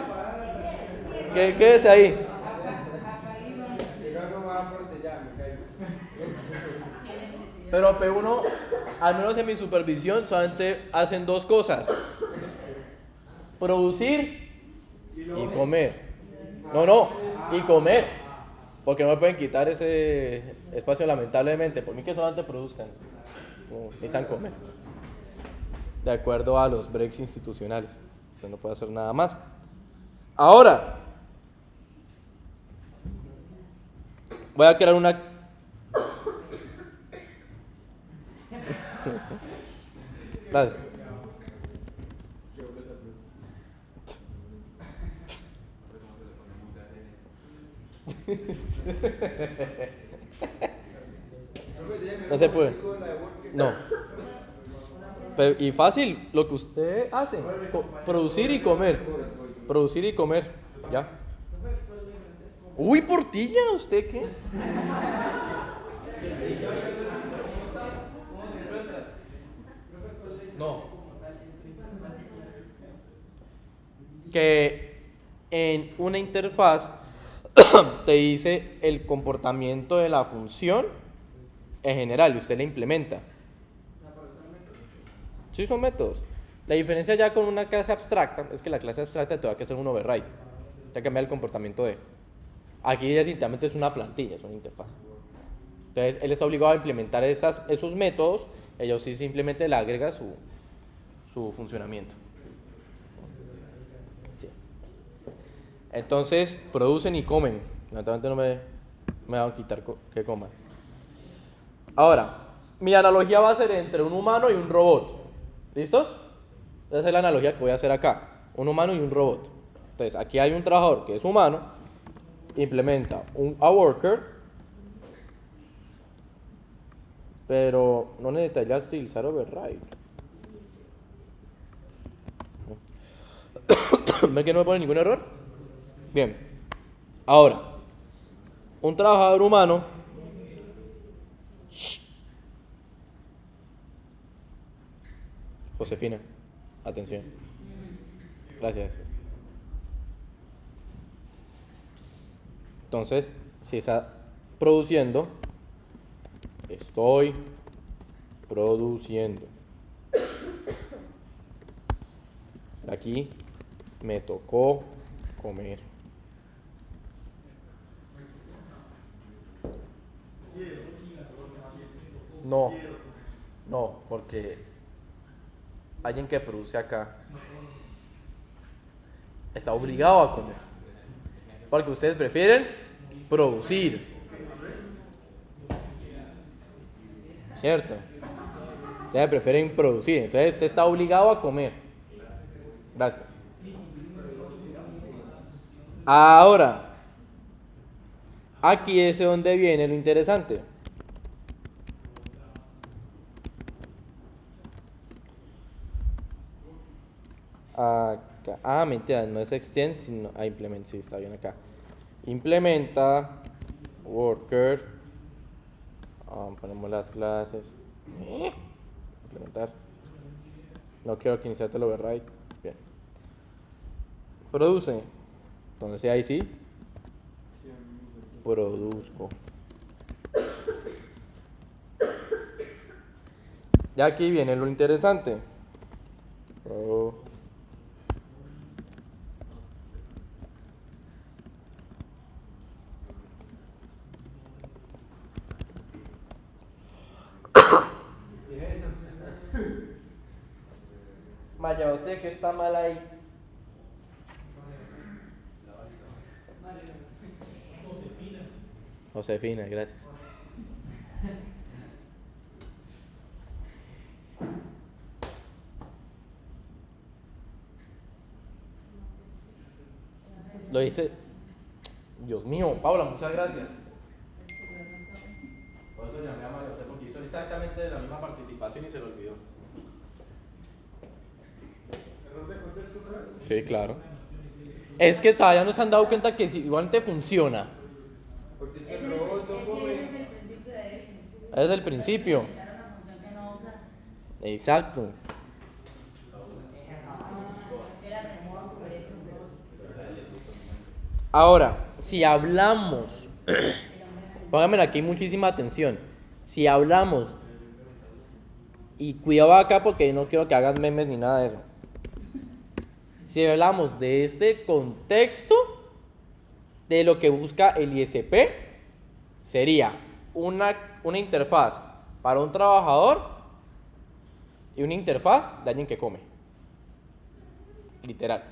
quédese ahí. Pero P1, al menos en mi supervisión, solamente hacen dos cosas: producir y comer. Y comer. Porque no me pueden quitar ese espacio, lamentablemente. Por mí que solamente produzcan. No, necesitan comer. De acuerdo a los breaks institucionales. Usted no puede hacer nada más. Ahora, voy a crear una. Gracias. No se puede. No. Y fácil, lo que usted hace, producir y comer. Producir y comer, ya. Uy, Portilla, ¿usted qué? No. Que en una interfaz te dice el comportamiento de la función en general y usted la implementa. Sí, son métodos. La diferencia ya con una clase abstracta es que la clase abstracta te va a hacer un override. Te va a cambiar el comportamiento de. Aquí ya simplemente es una plantilla, es una interfaz. Entonces, él está obligado a implementar esos métodos, ellos sí simplemente le agrega su funcionamiento. Sí. Entonces, producen y comen. Naturalmente no me van a quitar que coman. Ahora, mi analogía va a ser entre un humano y un robot. ¿Listos? Esa es la analogía que voy a hacer acá. Un humano y un robot. Entonces, aquí hay un trabajador que es humano, implementa a worker, pero no necesita ya utilizar override. ¿Ven que no me pone ningún error? Bien. Ahora, un trabajador humano. Josefina, atención. Gracias. Entonces, si está produciendo, estoy produciendo. Aquí me tocó comer. No, porque alguien que produce acá Está obligado a comer. Porque ustedes prefieren producir. ¿Cierto? Ustedes prefieren producir. Entonces usted está obligado a comer. Gracias. Ahora, aquí es donde viene lo interesante. Acá. Ah, mentira, no es extend, sino implement, sí, está bien acá. Implementa worker. Ponemos las clases. Implementar. No quiero que inserte el override. Bien. Produce. Entonces ahí sí. Produzco. Ya aquí viene lo interesante. Maya, yo sé que está mal ahí. Josefina, gracias. Lo hice. Dios mío, Paula, muchas gracias. Por eso llamé a María José, porque hizo exactamente la misma participación y se lo olvidó. ¿Error de contexto otra vez? Sí, claro. Es que todavía no se han dado cuenta que si igual te funciona. Porque si Es el el, robot no es come. que ese es el principio de eso. Desde el principio. Inventar una función que no usa. Exacto. Yo la aprendí en Super X. Ahora, si hablamos, pónganme aquí muchísima atención. Si hablamos, y cuidado acá porque no quiero que hagan memes ni nada de eso. Si hablamos de este contexto, de lo que busca el ISP, sería una interfaz para un trabajador y una interfaz de alguien que come. Literal.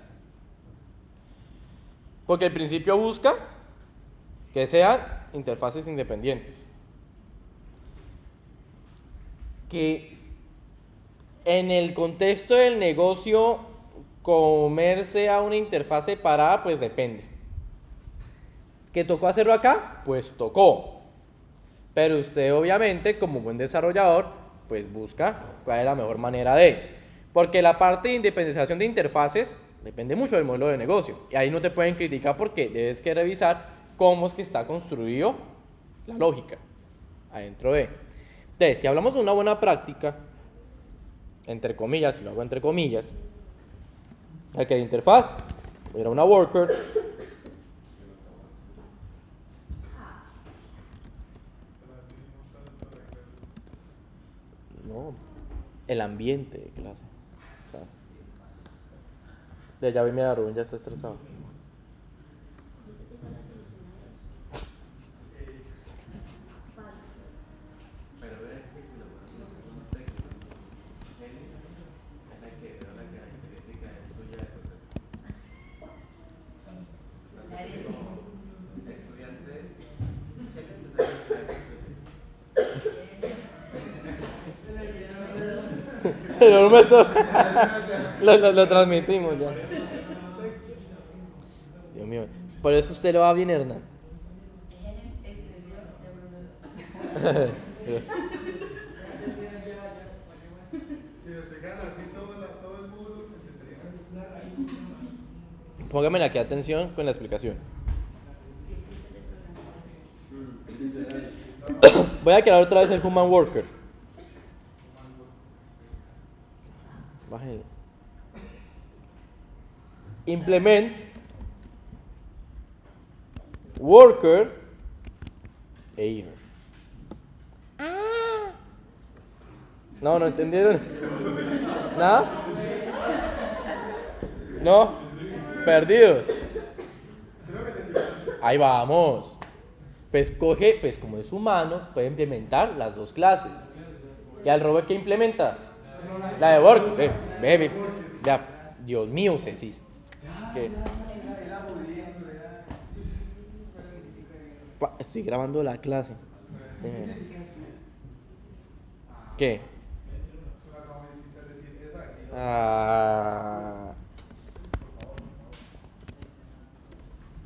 Porque el principio busca que sean interfaces independientes. Que en el contexto del negocio comer sea una interfaz separada, pues depende. ¿Que tocó hacerlo acá? Pues tocó. Pero usted obviamente como buen desarrollador, pues busca cuál es la mejor manera de. Porque la parte de independización de interfaces depende mucho del modelo de negocio. Y ahí no te pueden criticar porque debes que revisar cómo es que está construido la lógica adentro de. Entonces, si hablamos de una buena práctica, entre comillas, si lo hago entre comillas, hay que la interfaz era una worker. No, el ambiente de clase. O sea, ya vi mi Rubén, ya está estresado. Pero ve que si lo ponemos en contexto, Helen es la que veo la característica es tuya de estudiante, Helen te sabe Pero lo transmitimos ya. Dios mío. Por eso usted lo va bien, Hernán. Si lo dejan así todo el mundo, Póngame aquí atención con la explicación. Voy a crear otra vez el Human Worker. Bájale. Implements Worker Error. No entendieron. ¿Nada? No. Perdidos. Ahí vamos. Pues coge, pues como es humano, puede implementar las dos clases. ¿Y al robot qué implementa? La de work. Baby. Ya. Dios mío, Cecis. Es que estoy grabando la clase. ¿Qué? Ah,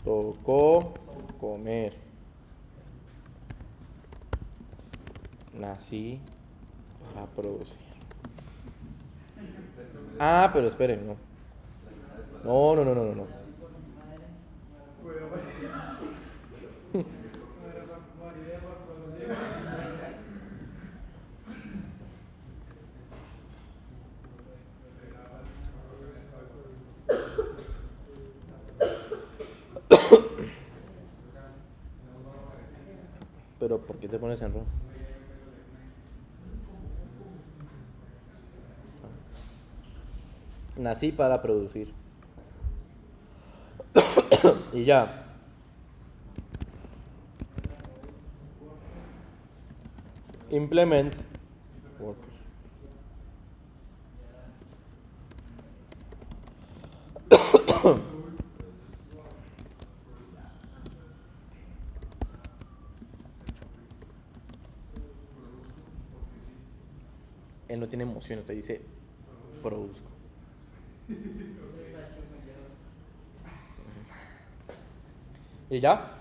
tocó comer. Nací para producir. Ah, pero esperen, no. No, no, no, no, no, no. Pero ¿por qué te pones en rojo? Nací para producir. Y ya. Implement worker. Él no tiene emoción, usted dice produzco. ¿Y ya?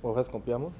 Hojas copiamos.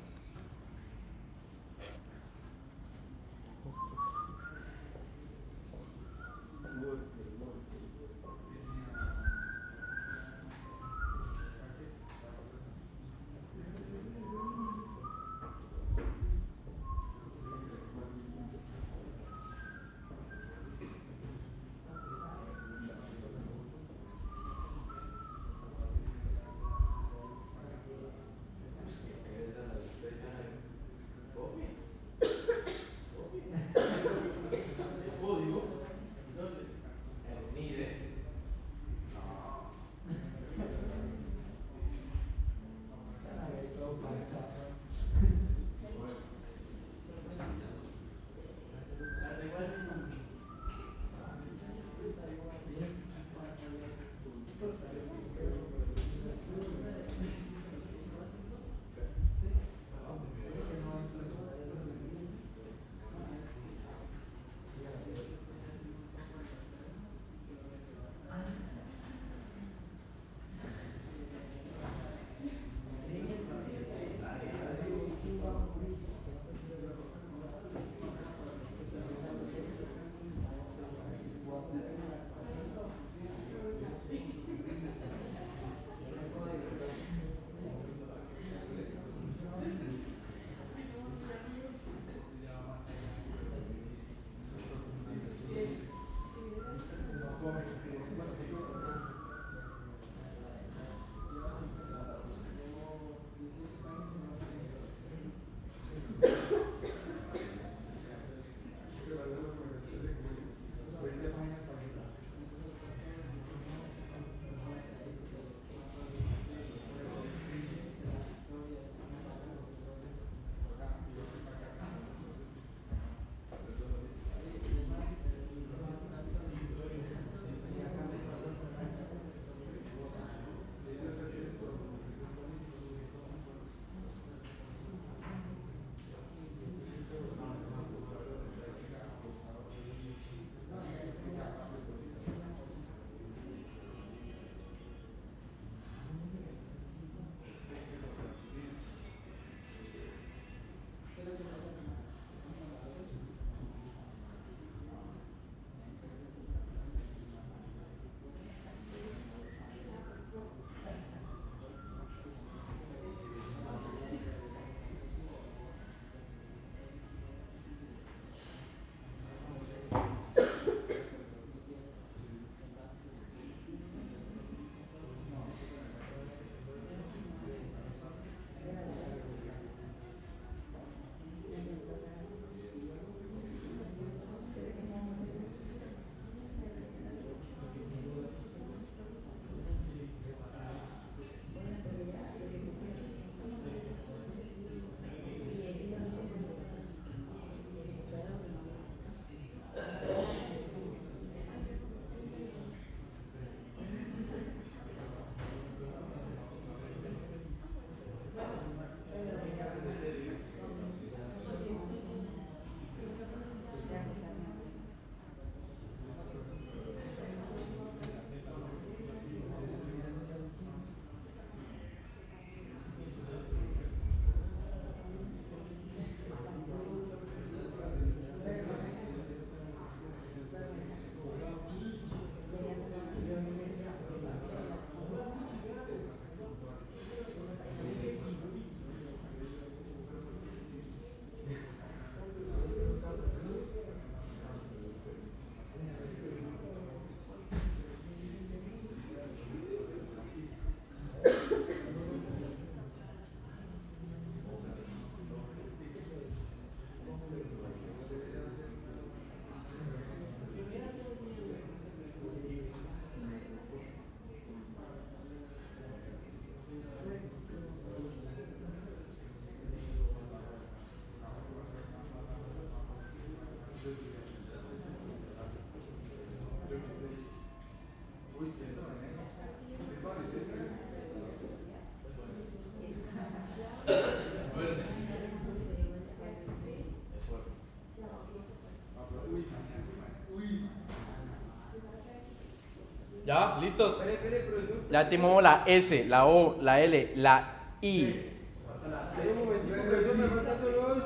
¿Ya? ¿Listos? Espere, profesor. Ya tenemos la S, la O, la L, la I. Espere un momentico, profesor, me faltan solo dos.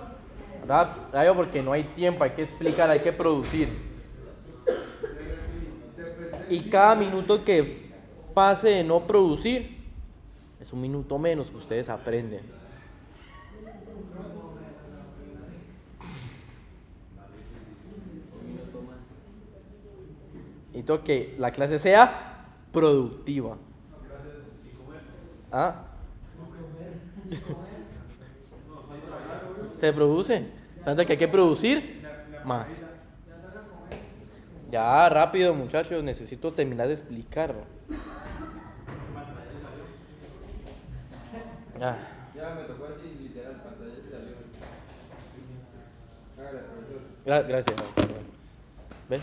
Rápido porque no hay tiempo, hay que explicar, hay que producir. Y cada minuto que pase de no producir es un minuto menos que ustedes aprenden. Y tengo que la clase sea productiva. ¿Ah? Se produce. ¿Saben que hay que producir? Más. Ya, rápido, muchachos. Necesito terminar de explicar. Ah, Ya me tocó así, literal, pantalla y salió. Hágale, profesor. gracias. ¿Ven?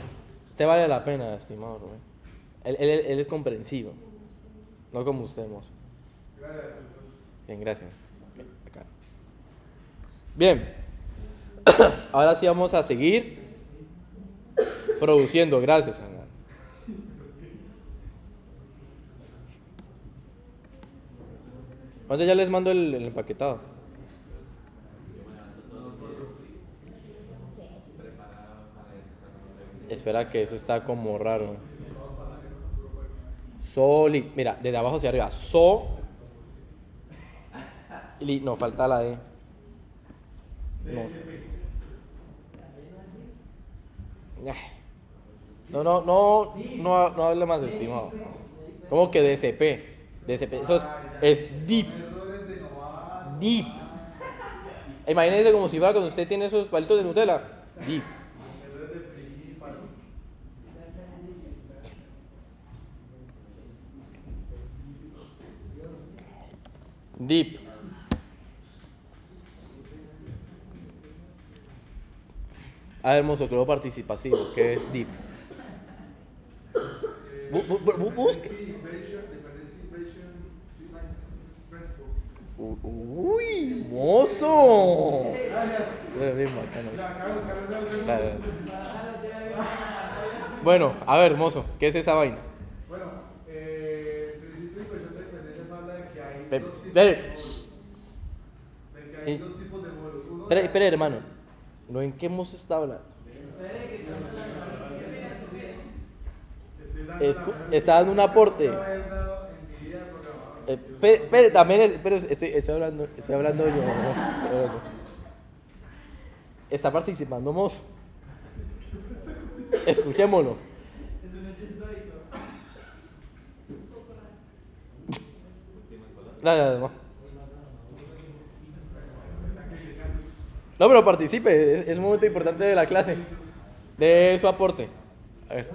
Se vale la pena, estimado Rubén. Él es comprensivo. No como usted, mozo. Bien, gracias. Bien, acá. Bien. Ahora sí vamos a seguir produciendo. Gracias, Ana. ¿Cuándo ya les mando el empaquetado? Espera que eso está como raro. Soli, mira, desde abajo hacia arriba. No, falta la D. No hable más, estimado. ¿Cómo que DCP? DCP, eso es deep. Deep. Imagínense como si fuera cuando usted tiene esos palitos de Nutella. Deep. Deep. A ver, hermoso, creo participativo. ¿Qué es deep? Busque. Uy, mozo. Bien, bacano. Claro. Bueno, a ver, mozo, ¿qué es esa vaina? Bueno, el principio de inversión de dependencias habla de que hay Pe- dos tipos espere. de módulos. De que hay Sí. dos tipos de módulos. Uno Espere, hermano. ¿No en qué mozo está hablando? Está dando un aporte. Espere, también estoy hablando yo. ¿No? Está participando mozo. Escuchémoslo. Es un hecho histórico. No. No, pero participe, es un momento importante de la clase. De su aporte. A ver.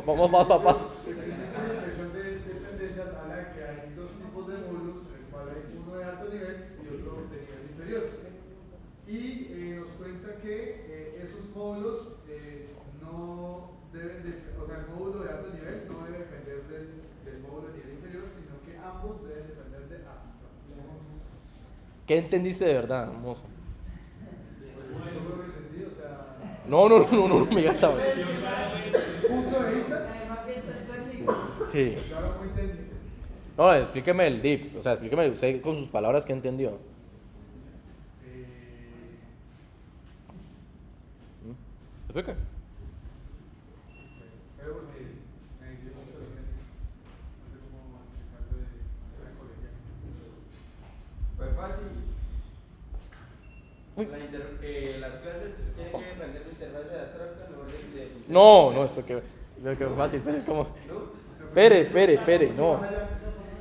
Vamos paso a paso. El principio de inversión de dependencias habla de que hay dos tipos de módulos, en el cual hay uno de alto nivel y otro de nivel inferior. Y nos cuenta que esos módulos no deben de, o sea, el módulo de alto nivel no debe depender del módulo de nivel inferior, sino que ambos deben depender de abstracciones. ¿Qué entendiste de verdad, mozo? Pues eso fue lo que entendí, o sea, No, me digas ahora. punto de vista, Sí. claro, muy técnico. No, explíqueme el deep, o sea, explíqueme usted con sus palabras qué entendió. ¿Explica? Pero porque me entiendo mucho lo que no sé cómo explicarlo de colegio. Pues fácil. Las clases tienen que depender de intervalos de abstracto en lugar de No, eso que fácil, espere, ¿cómo? Espere, no.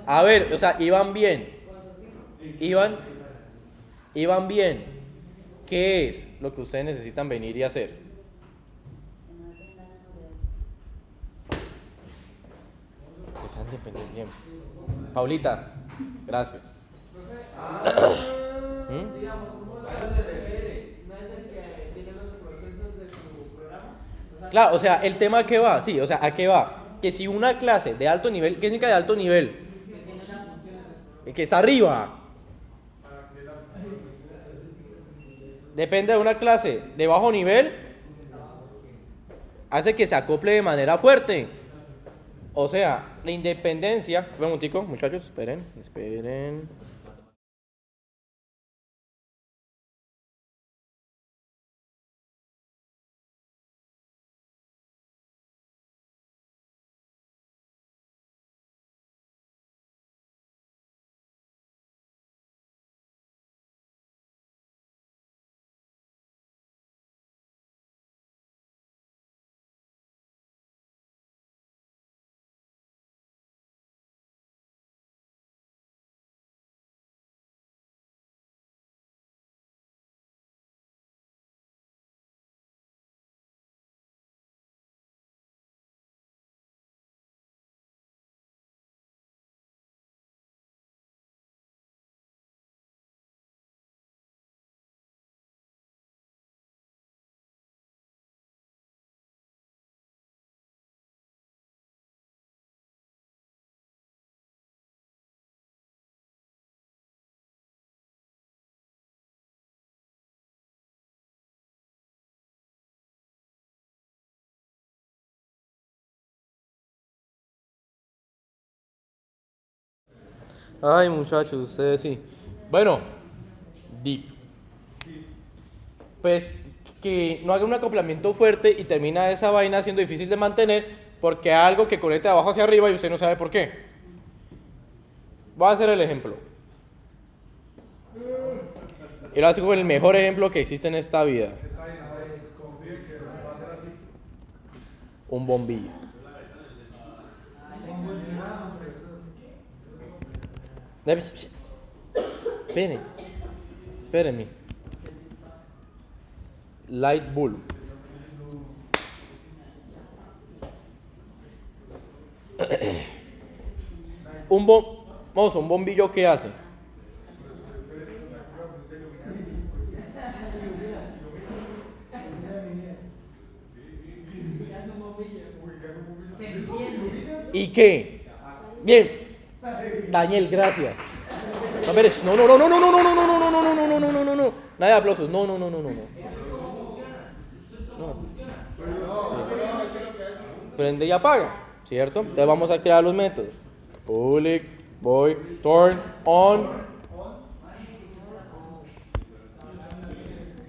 A ver, o sea, iban bien. Iban bien. ¿Qué es lo que ustedes necesitan venir y hacer? Están dependiendo bien. Paulita, gracias. ¿Mm? Digamos, ¿cómo lo refiere? ¿No es el que tiene los procesos de su programa? Claro, o sea, el tema a qué va, sí, o sea, ¿a qué va? Que si una clase de alto nivel, ¿qué significa de alto nivel? Que tiene las funciones. Que está arriba. Depende de una clase de bajo nivel. hace que se acople de manera fuerte. O sea, la independencia... Un momentico, muchachos, esperen. Ay, muchachos, ustedes sí. Bueno, deep. Pues que no haga un acoplamiento fuerte y termina esa vaina siendo difícil de mantener porque hay algo que conecta de abajo hacia arriba y usted no sabe por qué. Voy a hacer el ejemplo. Y lo hago con el mejor ejemplo que existe en esta vida. Confíe que va a ser así. Un bombillo. Espérenme. Light bulb. Vamos, un bombillo, ¿qué hace? ¿Y qué? Bien. Daniel, gracias. No, Pérez, no. Nada de aplausos. No. Prende y apaga, ¿cierto? Entonces vamos a crear los métodos. Public, void, turn, on.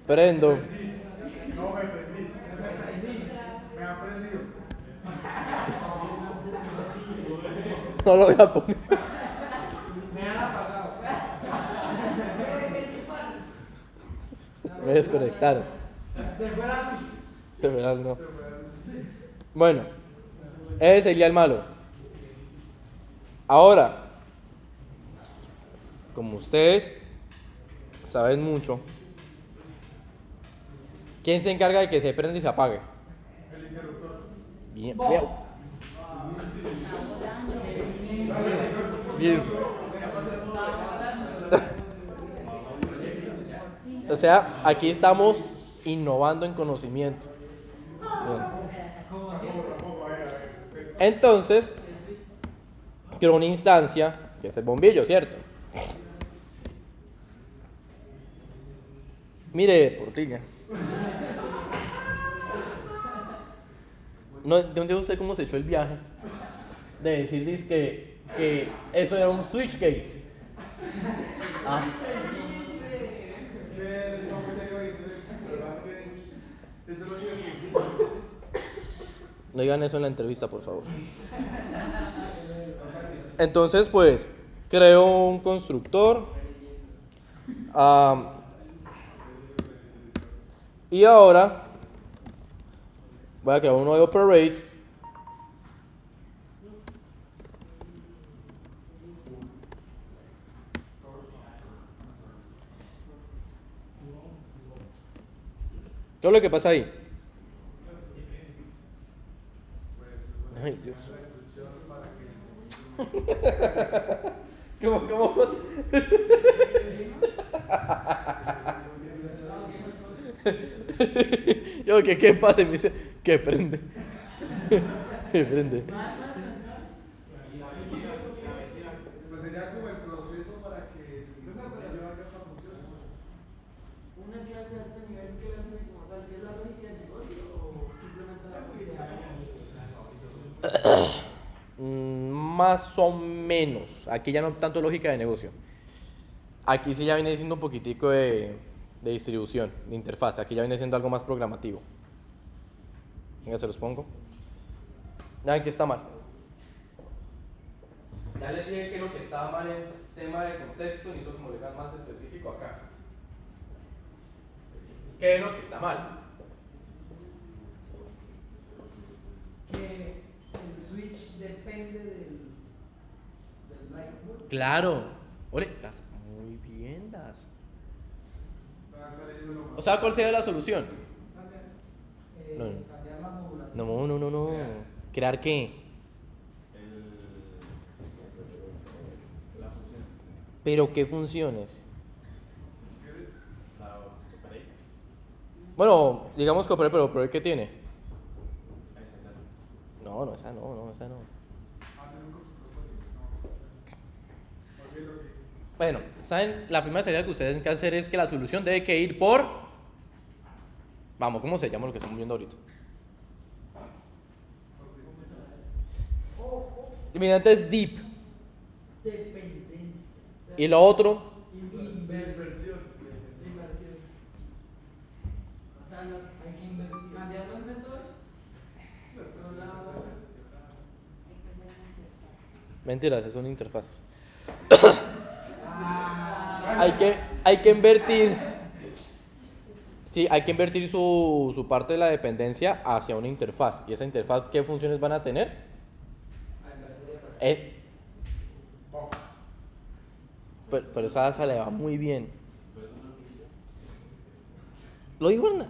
Prendo. No, me prendí. Me ha prendido. No lo voy a poner. Me desconectaron. Se fue la luz. No. Bueno, ese sería el malo. Ahora, como ustedes saben mucho, ¿quién se encarga de que se prenda y se apague? El interruptor. Bien. Bien. O sea, aquí estamos innovando en conocimiento. Bien. Entonces, quiero una instancia, que es el bombillo, ¿cierto? Mire, Portilla. No, ¿de dónde usted cómo se echó el viaje? De decir que eso era un switch case. Ah. Es que él está muy serio y entonces, la verdad es que eso es lo que... No digan eso en la entrevista, por favor. Entonces, pues, creo un constructor. Y ahora voy a crear uno de operate. ¿Qué es lo que pasa ahí? Ay, Dios. ¿Cómo? Yo, ¿qué pasa? Y me dice, ¿qué prende? ¿Qué prende? Pues sería como el proceso para que el bombillo haga esta función. Una clase de alto nivel que hace como tal, que es la lógica del negocio o simplemente la Más o menos. Aquí ya no tanto lógica de negocio. Aquí sí ya viene siendo un poquitico de distribución, de interfaz. Aquí ya viene siendo algo más programativo. Venga, se los pongo. Vean que está mal. Ya les dije que lo que estaba mal en tema de contexto, necesito que me lo digan más específico acá. ¿Qué es lo que está mal? Que el switch depende del lightboard. Claro. Ole, das muy bien, das. Está leyendo lo más. O sea, ¿cuál sería la solución? No. Cambiar la modulación. No. ¿Crear qué? La función. ¿Pero qué funciones? La operate. Bueno, digamos que Opera, pero ¿qué tiene? Ahí está claro. No, esa no. Ah, tengo un constructor sólido. No. Ok. Bueno, ¿saben? La primera salida que ustedes tienen que hacer es que la solución debe que ir por... Vamos, ¿cómo se llama lo que estamos viendo ahorita? Eliminante es deep. Dependencia. Y lo otro, Inversión. O sea, Hay que invertir. cambiar los métodos. Pero mentiras, esas son interfaces. Hay que invertir. Sí, hay que invertir su parte de la dependencia hacia una interfaz. ¿Y esa interfaz qué funciones van a tener? Pero esa asa le va muy bien. ¿Lo dijo Hernán?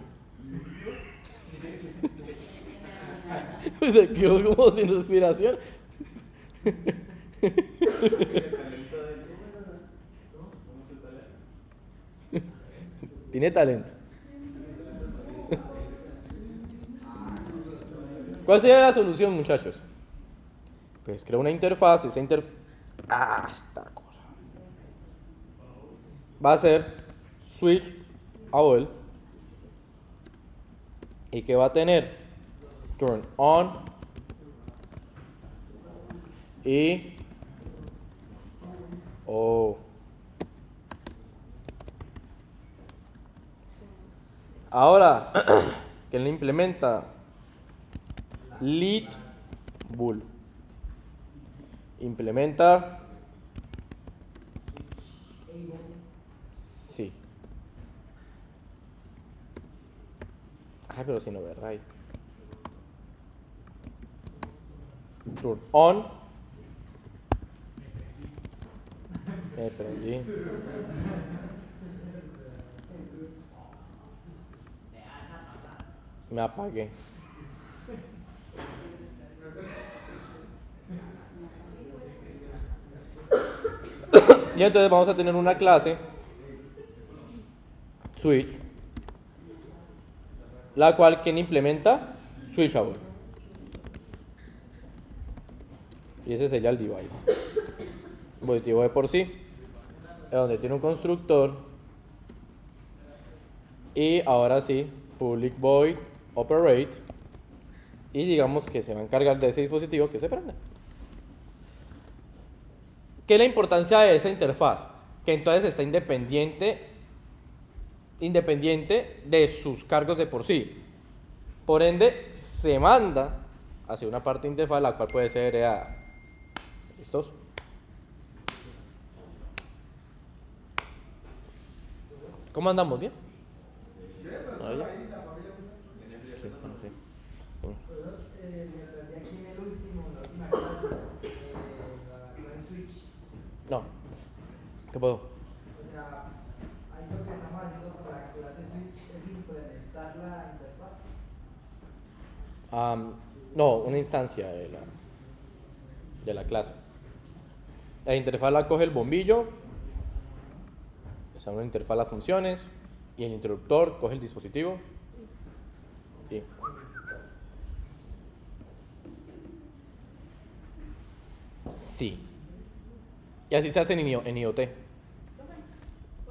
Se quedó como sin respiración. Tiene talento. ¿Cuál sería la solución, muchachos? Pues crea una interfaz. Esta cosa va a ser switch AOL. ¿Y qué va a tener? Turn on y off. Ahora, ¿quién le implementa? Lead bull. Implementa. Sí. Ay, pero si no ve right. Turn on. Me prendí. Me apagué. Y entonces vamos a tener una clase switch, la cual quien implementa switchable. Y ese sería el device. Dispositivo de por sí, es donde tiene un constructor. Y ahora sí, public void operate. Y digamos que se va a encargar de ese dispositivo que se prende. ¿Qué es la importancia de esa interfaz? Que entonces está independiente de sus cargos de por sí. Por ende, se manda hacia una parte de interfaz la cual puede ser heredada. ¿Listos? ¿Cómo andamos? ¿Bien? ¿Ahí? Sí, bueno, sí. Me perdí aquí en el último, la última clase, la switch. No. ¿Qué puedo? O sea, ahí lo que estamos haciendo con la clase switch es implementar la interfaz. No, una instancia de la clase. La interfaz la coge el bombillo, esa es una interfaz las funciones, y el interruptor coge el dispositivo. Y sí. Y así se hace en IoT.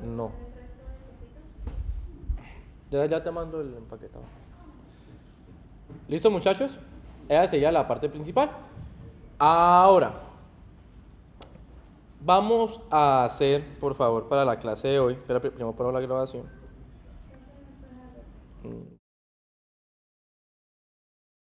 No. ¿El resto de cositas? Ya te mando el empaquetado. ¿Listo, muchachos? Esa sería la parte principal. Ahora, vamos a hacer, por favor, para la clase de hoy. Espera, primero pongo la grabación.